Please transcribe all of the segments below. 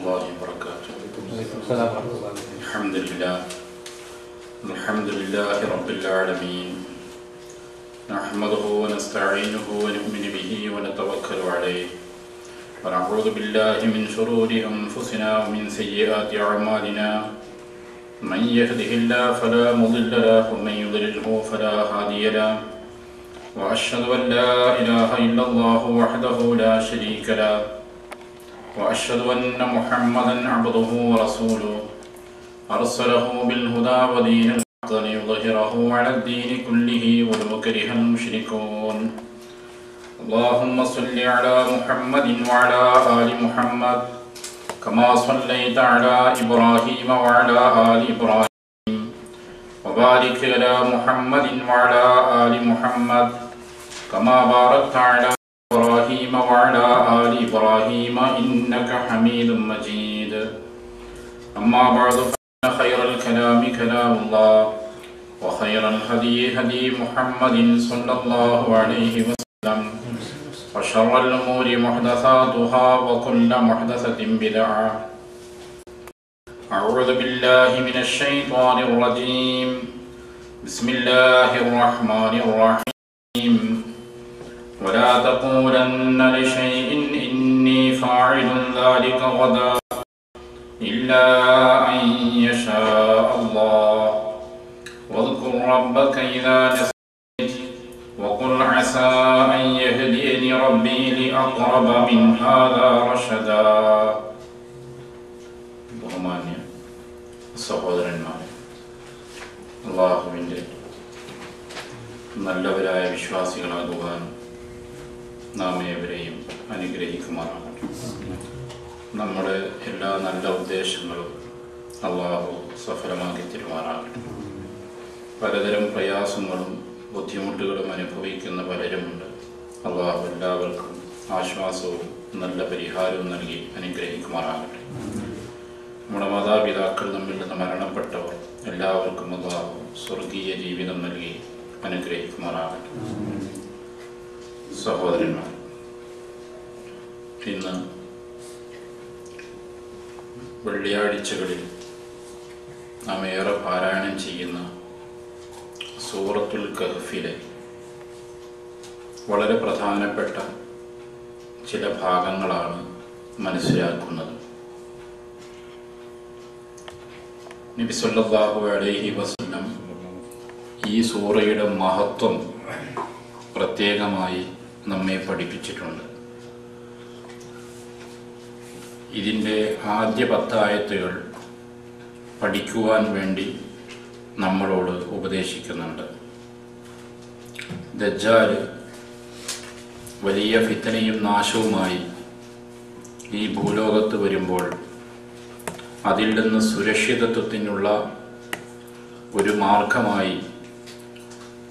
الله وبركاته. الحمد لله رب العالمين، نحمده ونستعينه ونؤمن به ونتوكل عليه، ونعوذ بالله من شرور أنفسنا ومن سيئات أعمالنا، من يهده الله فلا مضل له ومن يضلله فلا هادي له، وأشهد أن لا إله إلا الله وحده لا شريك له، وأشهد أن محمدا عبده ورسوله أرسله بالهدى ودين الحق ليظهره على الدين كله ولو كره المشركون. اللهم صل على محمد وعلى آل محمد كما صليت على إبراهيم وعلى آل إبراهيم، وبارك على محمد وعلى آل محمد كما باركت على إبراهيم وعلى آل إبراهيم إنك حميد مجيد. أما بعد، فإن خير الكلام كلام الله، وخير الهدي هدي محمد صلى الله عليه وسلم، وشر الأمور محدثاتها وكل محدثة بدعة. أعوذ بالله من الشيطان الرجيم. بسم الله الرحمن الرحيم. ولا تقولن لشيء إني فاعل ذلك غدا إلا أن يشاء الله، واذكر ربك إذا نسيت وقل عسى أن يهديني ربي لأقرب من هذا رشدا. ബഹുമാന്യ സഹോദരന്മാരെ, അല്ലാഹുവിൻ്റെ നല്ലവരായ വിശ്വാസികളാകുവാൻ നാം ഏവരെയും അനുഗ്രഹിക്കുമാറാകട്ടെ. നമ്മുടെ എല്ലാ നല്ല ഉദ്ദേശങ്ങളും അല്ലാഹു സഫലമാക്കി തരുമാറാകട്ടെ. പലതരം പ്രയാസങ്ങളും ബുദ്ധിമുട്ടുകളും അനുഭവിക്കുന്ന പലരുമുണ്ട്. അല്ലാഹു എല്ലാവർക്കും ആശ്വാസവും നല്ല പരിഹാരവും നൽകി അനുഗ്രഹിക്കുമാറാകട്ടെ. നമ്മുടെ മാതാപിതാക്കൾ നമ്മിൽ നിന്ന് മരണപ്പെട്ടവർ എല്ലാവർക്കും അല്ലാഹു സ്വർഗീയ ജീവിതം നൽകി അനുഗ്രഹിക്കുമാറാകട്ടെ. സഹോദരന്മാർ, ഇന്ന് വെള്ളിയാഴ്ചകളിൽ നാം ഏറെ പാരായണം ചെയ്യുന്ന സൂറത്തുൽ കഹ്ഫിലെ വളരെ പ്രധാനപ്പെട്ട ചില ഭാഗങ്ങളാണ് മനസ്സിലാക്കുന്നത്. നബി സല്ലല്ലാഹു അലൈഹി വസല്ലം ഈ സൂറയുടെ മഹത്വം പ്രത്യേകമായി നമ്മെ പഠിപ്പിച്ചിട്ടുണ്ട്. ഇതിൻ്റെ ആദ്യ 10 ആയത്തുകൾ പഠിക്കുവാൻ വേണ്ടി നമ്മളോട് ഉപദേശിക്കുന്നുണ്ട്. ദജ്ജാൽ വലിയ ഫിത്നയും നാശവുമായി ഈ ഭൂലോകത്ത് വരുമ്പോൾ അതിൽ നിന്ന് സുരക്ഷിതത്വത്തിനുള്ള ഒരു മാർഗമായി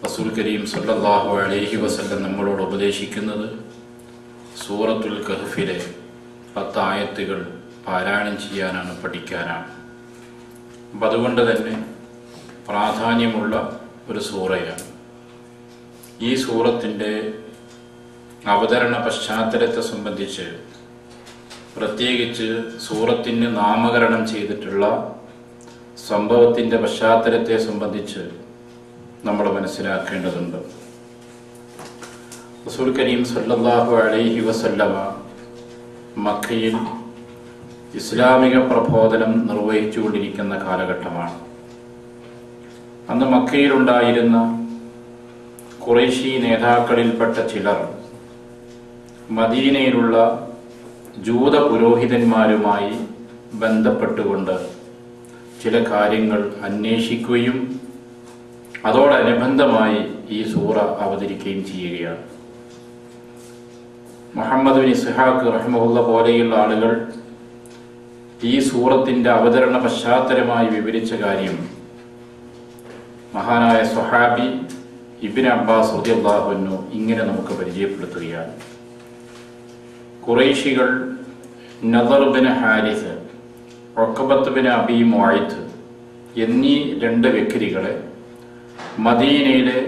റസൂൽ കരീം സല്ലല്ലാഹു അലൈഹി വസല്ലം നമ്മളോട് ഉപദേശിക്കുന്നത് സൂറത്തുൽ കഹ്ഫിലെ 10 ആയത്തുകൾ പാരായണം ചെയ്യാനാണ്, പഠിക്കാനാണ്. അപ്പം അതുകൊണ്ട് തന്നെ പ്രാധാന്യമുള്ള ഒരു സൂറയാണ്. ഈ സൂറത്തിൻ്റെ അവതരണ പശ്ചാത്തലത്തെ സംബന്ധിച്ച്, പ്രത്യേകിച്ച് സൂറത്തിന് നാമകരണം ചെയ്തിട്ടുള്ള സംഭവത്തിൻ്റെ പശ്ചാത്തലത്തെ സംബന്ധിച്ച് നമ്മൾ മനസ്സിലാക്കേണ്ടതുണ്ട്. റസൂൽ കരീം സല്ലല്ലാഹു അലൈഹി വസല്ലമ മക്കയിൽ ഇസ്ലാമിക പ്രബോധനം നിർവഹിച്ചുകൊണ്ടിരിക്കുന്ന കാലഘട്ടമാണ്. അന്ന് മക്കയിലുണ്ടായിരുന്ന ഖുറൈശി നേതാക്കളിൽപ്പെട്ട ചിലർ മദീനയിലുള്ള ജൂത പുരോഹിതന്മാരുമായി ബന്ധപ്പെട്ടുകൊണ്ട് ചില കാര്യങ്ങൾ അന്വേഷിക്കുകയും അതോടനുബന്ധമായി ഈ സൂറ അവതരിക്കുകയും ചെയ്യുകയാണ്. മുഹമ്മദ് ബിൻ ഇസ്ഹാഖ് റഹിമഹുള്ള പോലെയുള്ള ആളുകൾ ഈ സൂറത്തിൻ്റെ അവതരണ പശ്ചാത്തലമായി വിവരിച്ച കാര്യം മഹാനായ സ്വഹാബി ഇബ്നു അബ്ബാസ് റളിയല്ലാഹു അൻഹു ഇങ്ങനെ നമുക്ക് പരിചയപ്പെടുത്തുകയാണ്. ഖുറൈശികൾ നദർ ബിൻ ഹാരിസ്, ഉഖബത്ത് ബിൻ അബീ മുഅയ്ത് എന്നീ 2 വ്യക്തികളെ മദീനയിലെ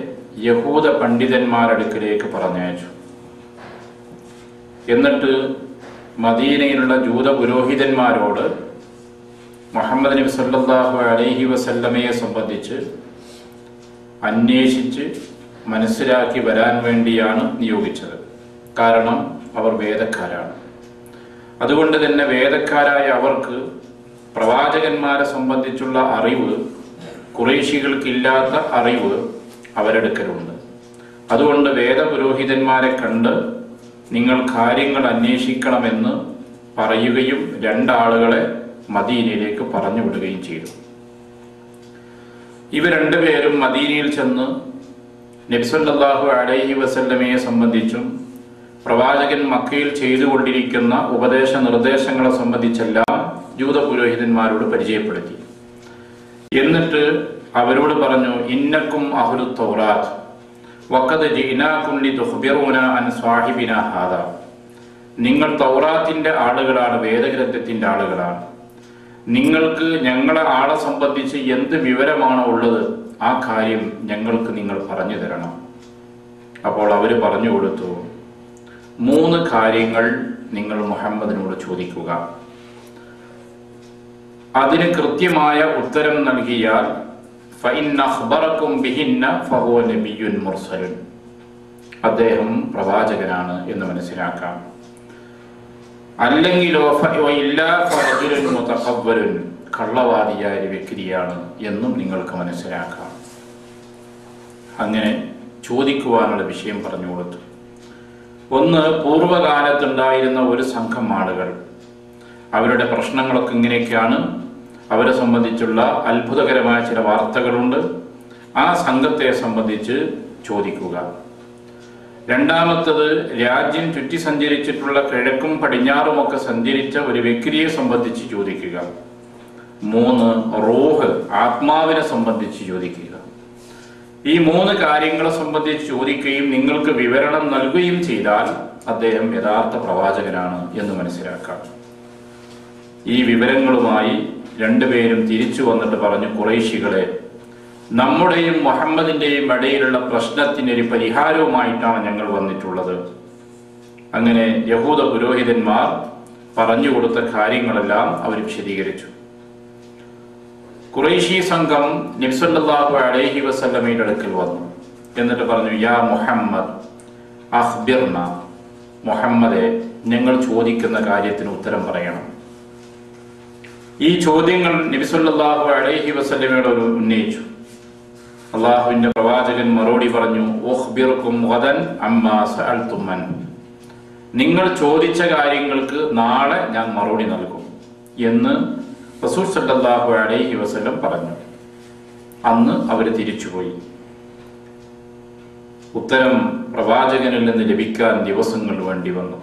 യഹൂദ പണ്ഡിതന്മാരടുക്കിലേക്ക് പറഞ്ഞയച്ചു. എന്നിട്ട് മദീനയിലുള്ള ജൂത പുരോഹിതന്മാരോട് മുഹമ്മദ് നബി സല്ലല്ലാഹു അലൈഹി വസല്ലമയെ സംബന്ധിച്ച് അന്വേഷിച്ച് മനസ്സിലാക്കി വരാൻ വേണ്ടിയാണ് നിയോഗിച്ചത്. കാരണം അവർ വേദക്കാരാണ്. അതുകൊണ്ട് തന്നെ വേദക്കാരായ അവർക്ക് പ്രവാചകന്മാരെ സംബന്ധിച്ചുള്ള അറിവ്, ഖുറൈശികൾക്കില്ലാത്ത അറിവ് അവരെടുക്കലുണ്ട്. അതുകൊണ്ട് വേദപുരോഹിതന്മാരെ കണ്ട് നിങ്ങൾ കാര്യങ്ങൾ അന്വേഷിക്കണമെന്ന് പറയുകയും രണ്ടാളുകളെ മദീനയിലേക്ക് പറഞ്ഞു വിടുകയും ചെയ്തു. ഇവർ രണ്ടുപേരും മദീനയിൽ ചെന്ന് നബി സല്ലല്ലാഹു അലൈഹി വസല്ലമയെ സംബന്ധിച്ചും പ്രവാചകൻ മക്കയിൽ ചെയ്തുകൊണ്ടിരിക്കുന്ന ഉപദേശ നിർദ്ദേശങ്ങളെ സംബന്ധിച്ചെല്ലാം ജൂത പുരോഹിതന്മാരോട് പരിചയപ്പെടുത്തി. എന്നിട്ട് അവരോട് പറഞ്ഞു, ഇന്നക്കും അഹ്ലു തൗറാത്ത് വഖദ് ജിനാകും ലിതുഖ്ബിറൂന അൻ സ്വാഹിബിന ഹാദാ. നിങ്ങൾ തൗറാത്തിന്റെ ആളുകളാണ്, വേദഗ്രന്ഥത്തിന്റെ ആളുകളാണ്. നിങ്ങൾക്ക് ഞങ്ങളെ ആളെ സംബന്ധിച്ച് എന്ത് വിവരമാണോ ഉള്ളത് ആ കാര്യം ഞങ്ങൾക്ക് നിങ്ങൾ പറഞ്ഞു തരണം. അപ്പോൾ അവർ പറഞ്ഞു കൊടുത്തു, 3 കാര്യങ്ങൾ നിങ്ങൾ മുഹമ്മദിനോട് ചോദിക്കുക. അതിന് കൃത്യമായ ഉത്തരം നൽകിയാൽ അദ്ദേഹം പ്രവാചകനാണ് എന്ന് മനസ്സിലാക്കാം. അല്ലെങ്കിലോ കള്ളവാദിയായ വ്യക്തിയാണ് എന്നും നിങ്ങൾക്ക് മനസ്സിലാക്കാം. അങ്ങനെ ചോദിക്കുവാനുള്ള വിഷയം പറഞ്ഞു കൊടുത്തു. ഒന്ന്, പൂർവ്വകാലത്തുണ്ടായിരുന്ന ഒരു സംഘം ആളുകൾ, അവരുടെ പ്രശ്നങ്ങളൊക്കെ ഇങ്ങനെയൊക്കെയാണ്, അവരെ സംബന്ധിച്ചുള്ള അത്ഭുതകരമായ ചില വാർത്തകളുണ്ട്, ആ സംഘത്തെ സംബന്ധിച്ച് ചോദിക്കുക. രണ്ടാമത്തത്, രാജ്യം ചുറ്റി സഞ്ചരിച്ചിട്ടുള്ള കിഴക്കും പടിഞ്ഞാറുമൊക്കെ സഞ്ചരിച്ച ഒരു വ്യക്തിയെ സംബന്ധിച്ച് ചോദിക്കുക. 3, റൂഹ്, ആത്മാവിനെ സംബന്ധിച്ച് ചോദിക്കുക. ഈ 3 കാര്യങ്ങളെ സംബന്ധിച്ച് ചോദിക്കുകയും നിങ്ങൾക്ക് വിവരണം നൽകുകയും ചെയ്താൽ അദ്ദേഹം യഥാർത്ഥ പ്രവാചകനാണ് എന്ന് മനസ്സിലാക്കാം. ഈ വിവരങ്ങളുമായി രണ്ടുപേരും തിരിച്ചു വന്നിട്ട് പറഞ്ഞു, ഖുറൈശികളെ, നമ്മുടെയും മുഹമ്മദിന്റെയും ഇടയിലുള്ള പ്രശ്നത്തിനൊരു പരിഹാരവുമായിട്ടാണ് ഞങ്ങൾ വന്നിട്ടുള്ളത്. അങ്ങനെ യഹൂദ പുരോഹിതന്മാർ പറഞ്ഞു കൊടുത്ത കാര്യങ്ങളെല്ലാം അവർ വിശദീകരിച്ചു. ഖുറൈശി സംഘം നബി സല്ലല്ലാഹു അലൈഹി വസല്ലമയുടെ അടുക്കൽ വന്നു. എന്നിട്ട് പറഞ്ഞു, യാ മുഹമ്മദ് അഖ്ബിർന, മുഹമ്മദെ, ഞങ്ങൾ ചോദിക്കുന്ന കാര്യത്തിന് ഉത്തരം പറയണം. ഈ ചോദ്യങ്ങൾ നബി സല്ലല്ലാഹു അലൈഹി വസല്ലമയോട് ഉന്നയിച്ചു. അള്ളാഹുവിന്റെ പ്രവാചകൻ മറുപടി പറഞ്ഞു, ഉഖ്ബിറുക്കും ഗദൻ അമ്മാ സഅൽതും അൻഹു, നിങ്ങൾ ചോദിച്ച കാര്യങ്ങൾക്ക് നാളെ ഞാൻ മറുപടി നൽകും എന്ന് റസൂൽ സല്ലല്ലാഹു അലൈഹി വസല്ലം പറഞ്ഞു. അന്ന് അവർ തിരിച്ചുപോയി. ഉത്തരം പ്രവാചകനിൽ നിന്ന് ലഭിക്കാൻ ദിവസങ്ങൾ വേണ്ടി വന്നു.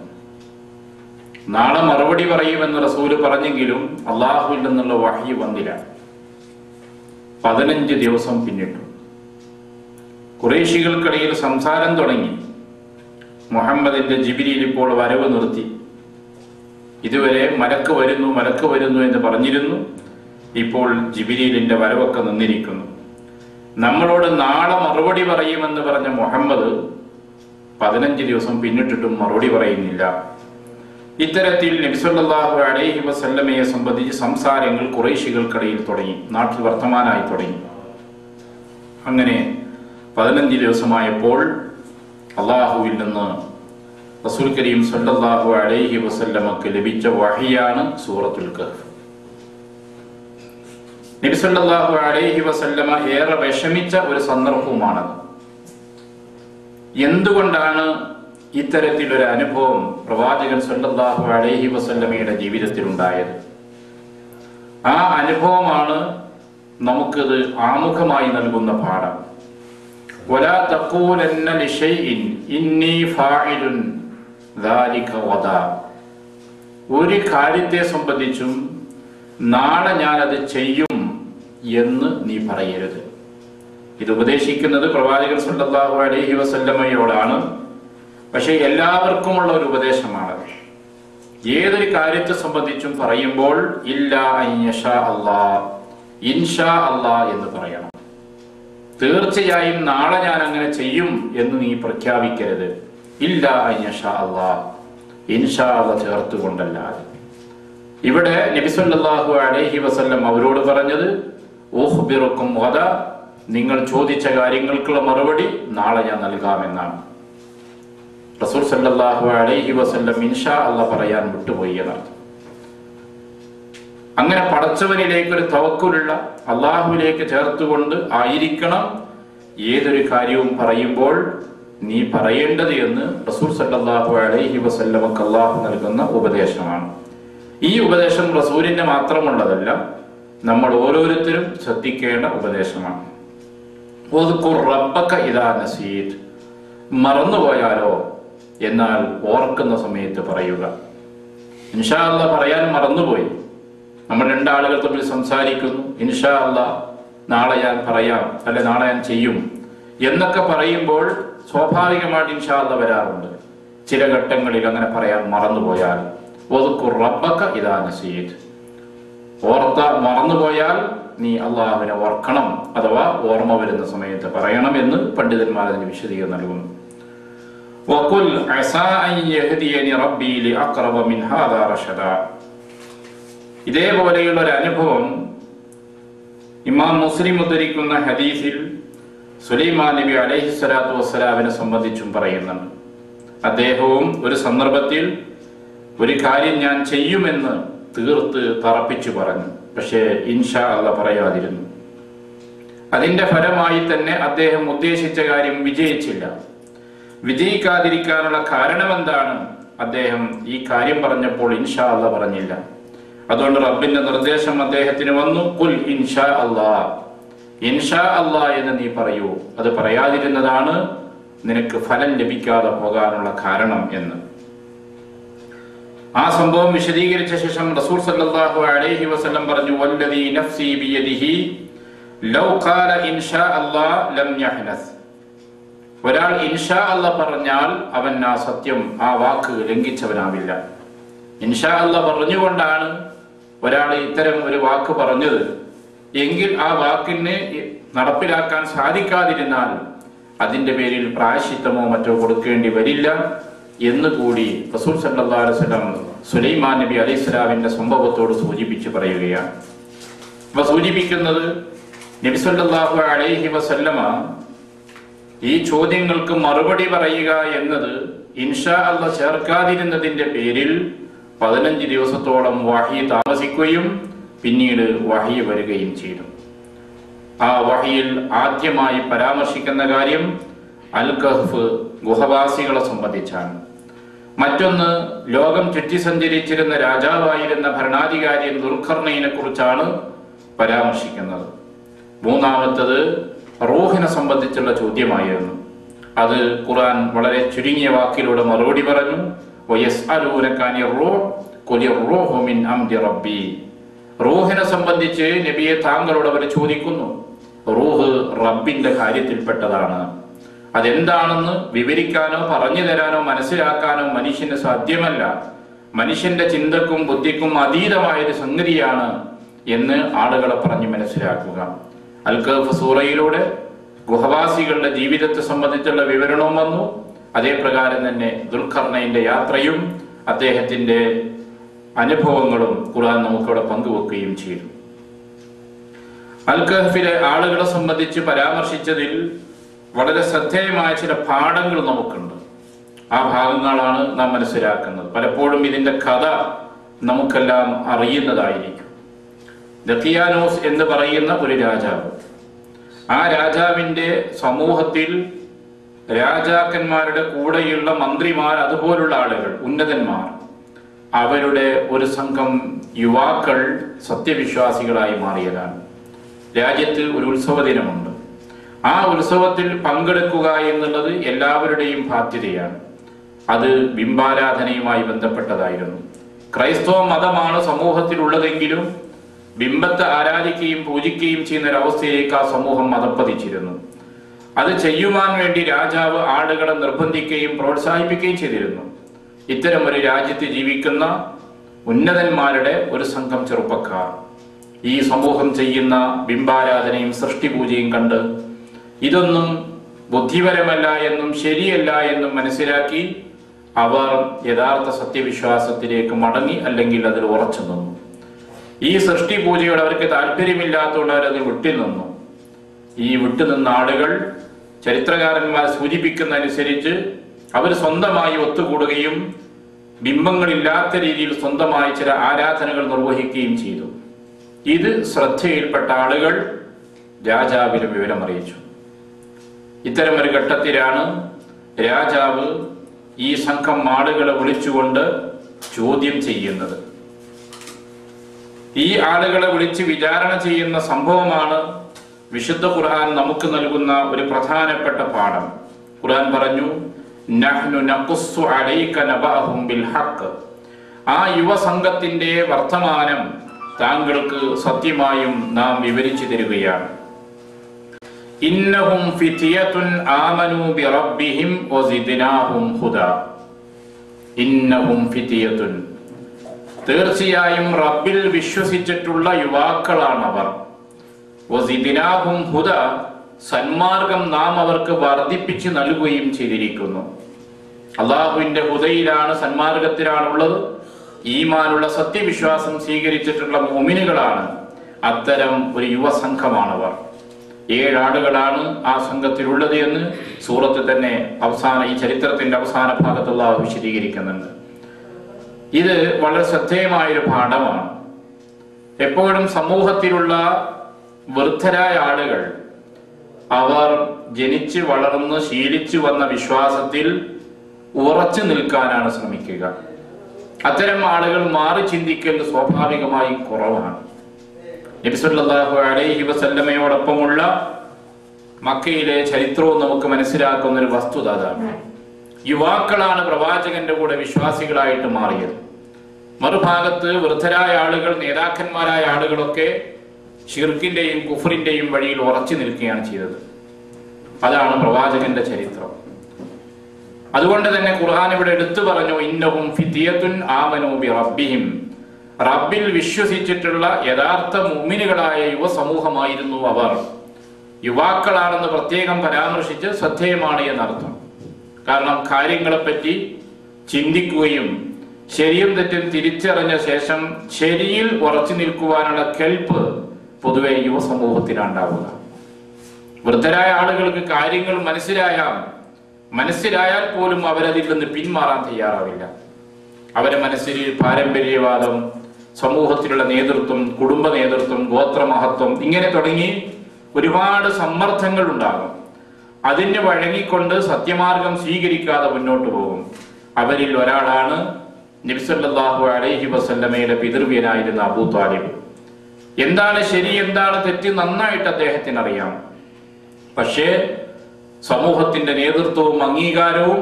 നാളെ മറുപടി പറയുമെന്ന് റസൂല് പറഞ്ഞെങ്കിലും അള്ളാഹുവിൽ നിന്നുള്ള വഹ്യ് വന്നില്ല. 15 ദിവസം പിന്നിട്ടു. ഖുറൈശികൾക്കിടയിൽ സംസാരം തുടങ്ങി. മുഹമ്മദിന്റെ ജിബ്രീൽ ഇപ്പോൾ വരവ് നിർത്തി. ഇതുവരെ മലക്ക് വരുന്നു എന്ന് പറഞ്ഞിരുന്നു. ഇപ്പോൾ ജിബ്രീലിന്റെ വരവൊക്കെ നിന്നിരിക്കുന്നു. നമ്മളോട് നാളെ മറുപടി പറയുമെന്ന് പറഞ്ഞ മുഹമ്മദ് 15 ദിവസം പിന്നിട്ടിട്ടും മറുപടി പറയുന്നില്ല. ഇത്തരത്തിൽ നബി സല്ലല്ലാഹു അലൈഹി വസല്ലമയെ സംബന്ധിച്ച് സംസാരങ്ങൾ ഖുറൈശികൾക്കിടയിൽ തുടങ്ങി, നാട്ടിൽ വർത്തമാനമായി തുടങ്ങി. അങ്ങനെ 15 ദിവസമായപ്പോൾ അള്ളാഹുവിൽ നിന്ന് റസൂൽ കരീം സല്ലല്ലാഹു അലൈഹി വസല്ലമക്ക് ലഭിച്ച വഹിയാണ് സൂറത്തുൽ കഹ്ഫ്. നബി സല്ലല്ലാഹു അലൈഹി വസല്ലമ ഏറെ വിഷമിച്ച ഒരു സന്ദർഭവുമാണത്. എന്തുകൊണ്ടാണ് ഇത്തരത്തിലൊരു അനുഭവം പ്രവാചകൻ സല്ലല്ലാഹു അലൈഹി വസല്ലമയുടെ ജീവിതത്തിൽ ഉണ്ടായത്? ആ അനുഭവമാണ് നമുക്കിത് ആമുഖമായി നൽകുന്ന പാഠം. വലാ തഖൂലന്ന ലിശൈഇൻ ഇന്നി ഫാഇലുൻ ദാലിക ഗദാ, ഒരു കാര്യത്തെ സംബന്ധിച്ചും നാളെ ഞാനത് ചെയ്യും എന്ന് നീ പറയരുത്. ഇത് ഉപദേശിക്കുന്നത് പ്രവാചകൻ സല്ലല്ലാഹു അലൈഹി വസല്ലമയോടാണ്. പക്ഷെ എല്ലാവർക്കുമുള്ള ഒരു ഉപദേശമാണ്. ഏതൊരു കാര്യത്തെ സംബന്ധിച്ചും പറയുമ്പോൾ ഇല്ലാ അൻയശാ അല്ലാഹ്, ഇൻഷാ അല്ലാഹ് എന്ന് പറയണം. തീർച്ചയായും നാളെ ഞാൻ അങ്ങനെ ചെയ്യും എന്ന് നീ പ്രഖ്യാപിക്കരുത്. ഇല്ലാ അൻയശാ അല്ലാഹ്, ഇൻഷാ അല്ലാഹ് ചേർത്തുകൊണ്ടല്ലാതെ. ഇവിടെ നബി സല്ലല്ലാഹു അലൈഹി വസല്ലം അവരോട് പറഞ്ഞത് ഉഖ്ബിറുക്കും ഗദ, നിങ്ങൾ ചോദിച്ച കാര്യങ്ങൾക്കുള്ള മറുപടി നാളെ ഞാൻ നൽകാമെന്നാണ്. റസൂൽ സല്ലല്ലാഹു അലൈഹി വസല്ലം ഇൻഷാ അല്ലാഹ് പറയാൻ വിട്ടുപോയി എന്നർത്ഥം. അങ്ങനെ പടച്ചവനിലേക്ക് ഒരു തവക്കുലുള്ള അള്ളാഹുവിലേക്ക് ചേർത്തുകൊണ്ട് ആയിരിക്കണം ഏതൊരു കാര്യവും പറയുമ്പോൾ നീ പറയേണ്ടത് എന്ന് റസൂൽ സല്ലല്ലാഹു അലൈഹി വസല്ലമക്ക് അള്ളാഹു നൽകുന്ന ഉപദേശമാണ്. ഈ ഉപദേശം റസൂലിന് മാത്രമുള്ളതല്ല, നമ്മൾ ഓരോരുത്തരും ശ്രദ്ധിക്കേണ്ട ഉപദേശമാണ്. റബ്ബക ഇദാ നസീത്, മറന്നുപോയാലോ എന്നാൽ ഓർക്കുന്ന സമയത്ത് പറയുക. ഇൻഷാ അല്ലാഹ് പറയാൻ മറന്നുപോയി, നമ്മൾ രണ്ടാളുകൾ തമ്മിൽ സംസാരിക്കുന്നു, ഇൻഷാ അല്ലാഹ് നാളെ ഞാൻ പറയാം, അല്ലെ നാളെ ഞാൻ ചെയ്യും എന്നൊക്കെ പറയുമ്പോൾ സ്വാഭാവികമായിട്ട് ഇൻഷാ അല്ലാഹ് വരാറുണ്ട്. ചില ഘട്ടങ്ങളിൽ അങ്ങനെ പറയാൻ മറന്നുപോയാൽ റബ്ബക ഇദാ നസീത്, മറന്നുപോയാൽ നീ അള്ളാഹുവിനെ ഓർക്കണം, അഥവാ ഓർമ്മ വരുന്ന സമയത്ത് പറയണം എന്ന് പണ്ഡിതന്മാർ അതിന് വിശദീകരണം നൽകുന്നു. വഖുൽ അസാ അൻ യഹ്ദിയനി റബ്ബി ലിഅഖറബ മിൻ ഹാദാ റഷദാ. ഇതേപോലെയുള്ള ഒരു അനുഭവം ഇമാം മുസ്ലിം ഉദ്ധരിക്കുന്ന ഹദീസിൽ സുലൈമാൻ നബി അലൈഹി സ്വലാത്തു വസ്സലാമിനെ സംബന്ധിച്ചും പറയുന്നുണ്ട്. അദ്ദേഹവും ഒരു സന്ദർഭത്തിൽ ഒരു കാര്യം ഞാൻ ചെയ്യുമെന്ന് തീർത്ത് തറപ്പിച്ചു പറഞ്ഞു, പക്ഷേ ഇൻഷാ അല്ലാഹ് പറയാതിരുന്നു. അതിന്റെ ഫലമായി തന്നെ അദ്ദേഹം ഉദ്ദേശിച്ച കാര്യം വിജയിച്ചില്ല. വിജയിക്കാതിരിക്കാനുള്ള കാരണം എന്താണ്? അദ്ദേഹം ഈ കാര്യം പറഞ്ഞപ്പോൾ ഇൻഷാ അല്ലാഹ് പറഞ്ഞില്ല. അതുകൊണ്ട് റബ്ബിന്റെ നിർദ്ദേശം അദ്ദേഹത്തിന് വന്നു, ഖുൽ ഇൻഷാ അല്ലാഹ്, ഇൻഷാ അല്ലാഹ് എന്ന് നീ പറയൂ. അത് പറയാതിരുന്നതാണ് നിനക്ക് ഫലം ലഭിക്കാതെ പോകാനുള്ള കാരണം എന്ന്. ആ സംഭവം വിശദീകരിച്ച ശേഷം റസൂൽ സല്ലല്ലാഹു അലൈഹി വസല്ലം പറഞ്ഞു, വല്ലദീ നഫ്സി ബിയദിഹി ലൗ ഖാല ഇൻഷാ അല്ലാഹ് ലം യഹ്നസ്. ഒരാൾ ഇൻഷാ അല്ലാഹ് പറഞ്ഞാൽ അവൻ ആ സത്യം, ആ വാക്ക് ലംഘിച്ചവനാവില്ല. ഇൻഷാ അല്ലാഹ് പറഞ്ഞുകൊണ്ടാണ് ഒരാൾ ഇത്തരം ഒരു വാക്ക് പറഞ്ഞത് എങ്കിൽ ആ വാക്കിന് നടപ്പിലാക്കാൻ സാധിക്കാതിരുന്നാൽ അതിന്റെ പേരിൽ പ്രായശ്ചിത്തമോ മറ്റോ കൊടുക്കേണ്ടി വരില്ല എന്ന് കൂടി റസൂൽ സല്ലല്ലാഹു അലൈഹി വസല്ലം സുലൈമാൻ നബി അലൈഹി സ്വലാമിന്റെ സംഭവത്തോട് സൂചിപ്പിച്ച് പറയുകയാണ്. അപ്പൊ സൂചിപ്പിക്കുന്നത് നബി സല്ലല്ലാഹു അലൈഹി വസല്ലമ ഈ ചോദ്യങ്ങൾക്ക് മറുപടി പറയുക എന്നത് ഇൻഷാ അല്ലാഹ് ചേർക്കാതിരുന്നതിന്റെ പേരിൽ 15 ദിവസത്തോളം വഹി താമസിക്കുകയും പിന്നീട് വഹി വരികയും ചെയ്തു. ആ വഹിയിൽ ആദ്യമായി പരാമർശിക്കുന്ന കാര്യം അൽ കഹ്ഫ് ഗുഹവാസികളെ സംബന്ധിച്ചാണ്. മറ്റൊന്ന് ലോകം ചുറ്റി സഞ്ചരിച്ചിരുന്ന രാജാവായിരുന്ന ഭരണാധികാരി ദുൽഖർനൈനെ കുറിച്ചാണ് പരാമർശിക്കുന്നത്. മൂന്നാമത്തത് റൂഹിനെ സംബന്ധിച്ചുള്ള ചോദ്യമായിരുന്നു. അത് ഖുർആൻ വളരെ ചുരുങ്ങിയ വാക്കിലൂടെ മറുപടി പറഞ്ഞു. റൂഹിനെ സംബന്ധിച്ച് നബിയെ താങ്കളോട് അവർ ചോദിക്കുന്നു. റൂഹ് റബ്ബിന്റെ കാര്യത്തിൽപ്പെട്ടതാണ്. അതെന്താണെന്ന് വിവരിക്കാനോ പറഞ്ഞു തരാനോ മനസ്സിലാക്കാനോ മനുഷ്യന് സാധ്യമല്ല. മനുഷ്യന്റെ ചിന്തക്കും ബുദ്ധിക്കും അതീതമായൊരു സംഗതിയാണ് എന്ന് ആളുകളെ പറഞ്ഞ് മനസ്സിലാക്കുക. അൽ കഹ്ഫ് സൂറയിലൂടെ ഗുഹവാസികളുടെ ജീവിതത്തെ സംബന്ധിച്ചുള്ള വിവരണവും വന്നു. അതേപ്രകാരം തന്നെ ദുൽഖർനൈന്റെ യാത്രയും അദ്ദേഹത്തിന്റെ അനുഭവങ്ങളും ഖുർആൻ നമുക്കവിടെ പങ്കുവെക്കുകയും ചെയ്തു. അൽ കഹ്ഫിലെ ആളുകളെ സംബന്ധിച്ച് പരാമർശിച്ചതിൽ വളരെ ശ്രദ്ധേയമായ ചില പാഠങ്ങൾ നമുക്കുണ്ട്. ആ ഭാഗങ്ങളാണ് നാം മനസ്സിലാക്കുന്നത്. പലപ്പോഴും ഇതിന്റെ കഥ നമുക്കെല്ലാം അറിയുന്നതായിരിക്കും. ദഖിയാനോസ് എന്ന് പറയുന്ന ഒരു രാജാവ്, ആ രാജാവിന്റെ സമൂഹത്തിൽ രാജാക്കന്മാരുടെ കൂടെയുള്ള മന്ത്രിമാർ, അതുപോലുള്ള ആളുകൾ, ഉന്നതന്മാർ, അവരുടെ ഒരു സംഘം യുവാക്കൾ സത്യവിശ്വാസികളായി മാറിയതാണ്. രാജ്യത്ത് ഒരു ഉത്സവ ദിനമുണ്ട്. ആ ഉത്സവത്തിൽ പങ്കെടുക്കുക എന്നുള്ളത് എല്ലാവരുടെയും ബാധ്യതയാണ്. അത് ബിംബാരാധനയുമായി ബന്ധപ്പെട്ടതായിരുന്നു. ക്രൈസ്തവ മതമാണ് സമൂഹത്തിൽ ഉള്ളതെങ്കിലും ബിംബത്തെ ആരാധിക്കുകയും പൂജിക്കുകയും ചെയ്യുന്ന ഒരവസ്ഥയിലേക്ക് ആ സമൂഹം മതപ്പതിച്ചിരുന്നു. അത് ചെയ്യുവാൻ വേണ്ടി രാജാവ് ആളുകളെ നിർബന്ധിക്കുകയും പ്രോത്സാഹിപ്പിക്കുകയും ചെയ്തിരുന്നു. ഇത്തരം ഒരു രാജ്യത്ത് ജീവിക്കുന്ന ഉന്നതന്മാരുടെ ഒരു സംഘം ചെറുപ്പക്കാർ ഈ സമൂഹം ചെയ്യുന്ന ബിംബാരാധനയും സൃഷ്ടിപൂജയും കണ്ട് ഇതൊന്നും ബുദ്ധിപരമല്ല എന്നും ശരിയല്ല എന്നും മനസ്സിലാക്കി അവർ യഥാർത്ഥ സത്യവിശ്വാസത്തിലേക്ക് മടങ്ങി, അല്ലെങ്കിൽ അതിൽ ഉറച്ചു നിന്നു. ഈ സൃഷ്ടി പൂജയോട് അവർക്ക് താല്പര്യമില്ലാത്തതുകൊണ്ട് അവരത് വിട്ടുനിന്നു. ഈ വിട്ടുനിന്ന ആളുകൾ ചരിത്രകാരന്മാർ സൂചിപ്പിക്കുന്നതനുസരിച്ച് അവർ സ്വന്തമായി ഒത്തുകൂടുകയും ബിംബങ്ങളില്ലാത്ത രീതിയിൽ സ്വന്തമായി ചില ആരാധനകൾ നിർവഹിക്കുകയും ചെയ്തു. ഇത് ശ്രദ്ധയിൽപ്പെട്ട ആളുകൾ രാജാവിന് വിവരമറിയിച്ചു. ഇത്തരമൊരു ഘട്ടത്തിലാണ് രാജാവ് ഈ സംഘം ആളുകളെ വിളിച്ചുകൊണ്ട് ചോദ്യം ചെയ്യുന്നത്. ഈ ആളുകളെ വിളിച്ച് വിചാരണ ചെയ്യുന്ന സംഭവമാണ് വിശുദ്ധ ഖുർആൻ നമുക്ക് നൽകുന്ന ഒരു പ്രധാനപ്പെട്ട പാഠം. ഖുർആൻ പറഞ്ഞു, നഹ്നു നഖുസ്സു അലൈക നബഅഹും ബിൽ ഹഖ്. ആ യുവസംഘത്തിന്റെ വർത്തമാനം താങ്കൾക്ക് സത്യമായും നാം വിവരിച്ചു തരികയാണ്. ഇന്നഹും ഫിത്യത്തുൻ ആമനൂ ബിറബ്ബിഹിം വസിദ്നാഹും ഹുദാ. ഇന്നഹും ഫിത്യത്തുൻ, തീർച്ചയായും റബ്ബിൽ വിശ്വസിച്ചിട്ടുള്ള യുവാക്കളാണവർ. വസിദ്നാഹും ഹുദാ, സന്മാർഗം നാം അവർക്ക് വർദ്ധിപ്പിച്ചു നൽകുകയും ചെയ്തിരിക്കുന്നു. അള്ളാഹുവിന്റെ ഹുദയിലാണ്, സന്മാർഗത്തിലാണുള്ളത്. ഈമാനുള്ള സത്യവിശ്വാസം സ്വീകരിച്ചിട്ടുള്ള മുഅ്മിനുകളാണ് അത്തരം ഒരു യുവസംഘമാണവർ. 7 ആളുകളാണ് ആ സംഘത്തിലുള്ളത് എന്ന് സൂറത്തിൽ തന്നെ ഈ ചരിത്രത്തിന്റെ അവസാന ഭാഗത്ത് അല്ലാഹു വിശദീകരിക്കുന്നുണ്ട്. ഇത് വളരെ ശ്രദ്ധേയമായൊരു പാഠമാണ്. എപ്പോഴും സമൂഹത്തിലുള്ള വൃദ്ധരായ ആളുകൾ അവർ ജനിച്ച് വളർന്ന് ശീലിച്ചു വന്ന വിശ്വാസത്തിൽ ഉറച്ചു നിൽക്കാനാണ് ശ്രമിക്കുക. അത്തരം ആളുകൾ മാറി ചിന്തിക്കൽ സ്വാഭാവികമായി കുറവാണ്. നബി സല്ലല്ലാഹു അലൈഹി വസല്ലമയോടൊപ്പമുള്ള മക്കയിലെ ചരിത്രവും നമുക്ക് മനസ്സിലാക്കുന്ന ഒരു വസ്തുത അതാണ്. യുവാക്കളാണ് പ്രവാചകന്റെ കൂടെ വിശ്വാസികളായിട്ട് മാറിയത്. മറുഭാഗത്ത് വൃദ്ധരായ ആളുകൾ, നേതാക്കന്മാരായ ആളുകളൊക്കെ ശിർക്കിന്റെയും കുഫറിന്റെയും വഴിയിൽ ഉറച്ചു നിൽക്കുകയാണ് ചെയ്തത്. അതാണ് പ്രവാചകന്റെ ചരിത്രം. അതുകൊണ്ട് തന്നെ ഖുർആൻ ഇവിടെ എടുത്തു പറഞ്ഞു, ഇന്നഹും ഫിത്യത്തുൻ ആമനൂ ബിറബ്ബിഹിം. റബ്ബിൽ വിശ്വസിച്ചിട്ടുള്ള യഥാർത്ഥ മുഅ്മിനുകളായ യുവസമൂഹമായിരുന്നു അവർ. യുവാക്കളാണെന്ന് പ്രത്യേകം പരാമർശിച്ച് ശ്രദ്ധേയമാണ് എന്നർത്ഥം. കാരണം കാര്യങ്ങളെപ്പറ്റി ചിന്തിക്കുകയും ശരിയും തെറ്റും തിരിച്ചറിഞ്ഞ ശേഷം ശരിയിൽ ഉറച്ചു നിൽക്കുവാനുള്ള കെൽപ്പ് പൊതുവെ യുവസമൂഹത്തിലുണ്ടാവുക. വൃദ്ധരായ ആളുകൾക്ക് കാര്യങ്ങൾ മനസ്സിലായാൽ പോലും അവരതിൽ നിന്ന് പിന്മാറാൻ തയ്യാറാവില്ല. അവരെ മനസ്സിൽ പാരമ്പര്യവാദം, സമൂഹത്തിലുള്ള നേതൃത്വം, കുടുംബ നേതൃത്വം, ഗോത്രമഹത്വം, ഇങ്ങനെ തുടങ്ങി ഒരുപാട് സമ്മർദ്ദങ്ങൾ ഉണ്ടാകും. അതിന് വഴങ്ങിക്കൊണ്ട് സത്യമാർഗം സ്വീകരിക്കാതെ മുന്നോട്ട് പോകും. അവരിൽ ഒരാളാണ് നബി സല്ലല്ലാഹു അലൈഹി വസല്ലമയുടെ പിതൃവ്യനായിരുന്ന അബൂ ത്വാലിബ്. എന്താണ് ശരി, എന്താണ് തെറ്റ് നന്നായിട്ട് അദ്ദേഹത്തിന് അറിയാം. പക്ഷേ സമൂഹത്തിന്റെ നേതൃത്വവും അംഗീകാരവും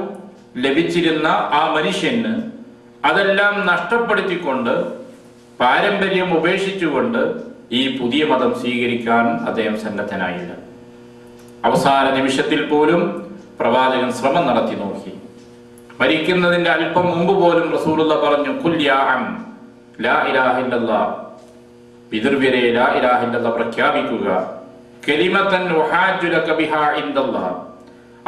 ലഭിച്ചിരുന്ന ആ മനുഷ്യന് അതെല്ലാം നഷ്ടപ്പെടുത്തിക്കൊണ്ട്, പാരമ്പര്യം ഉപേക്ഷിച്ചുകൊണ്ട് ഈ പുതിയ മതം സ്വീകരിക്കാൻ അദ്ദേഹം സന്നദ്ധനായില്ല. അവസാന നിമിഷത്തിൽ പോലും പ്രവാചകൻ ശ്രമം നടത്തി നോക്കി. മരിക്കുന്നതിന്റെ അല്പം മുമ്പ് പോലും റസൂലുള്ളാഹി പറഞ്ഞു, ഖുൽ യാ അം ലാ ഇലാഹ ഇല്ലല്ലാഹ്, പിതൃവ്യരെ ലാ ഇലാഹ ഇല്ലല്ലാഹ് പ്രഖ്യാപിക്കുക. കലിമതൻ ഉഹാജു ലക ബിഹാ ഇൻദല്ലാഹ്,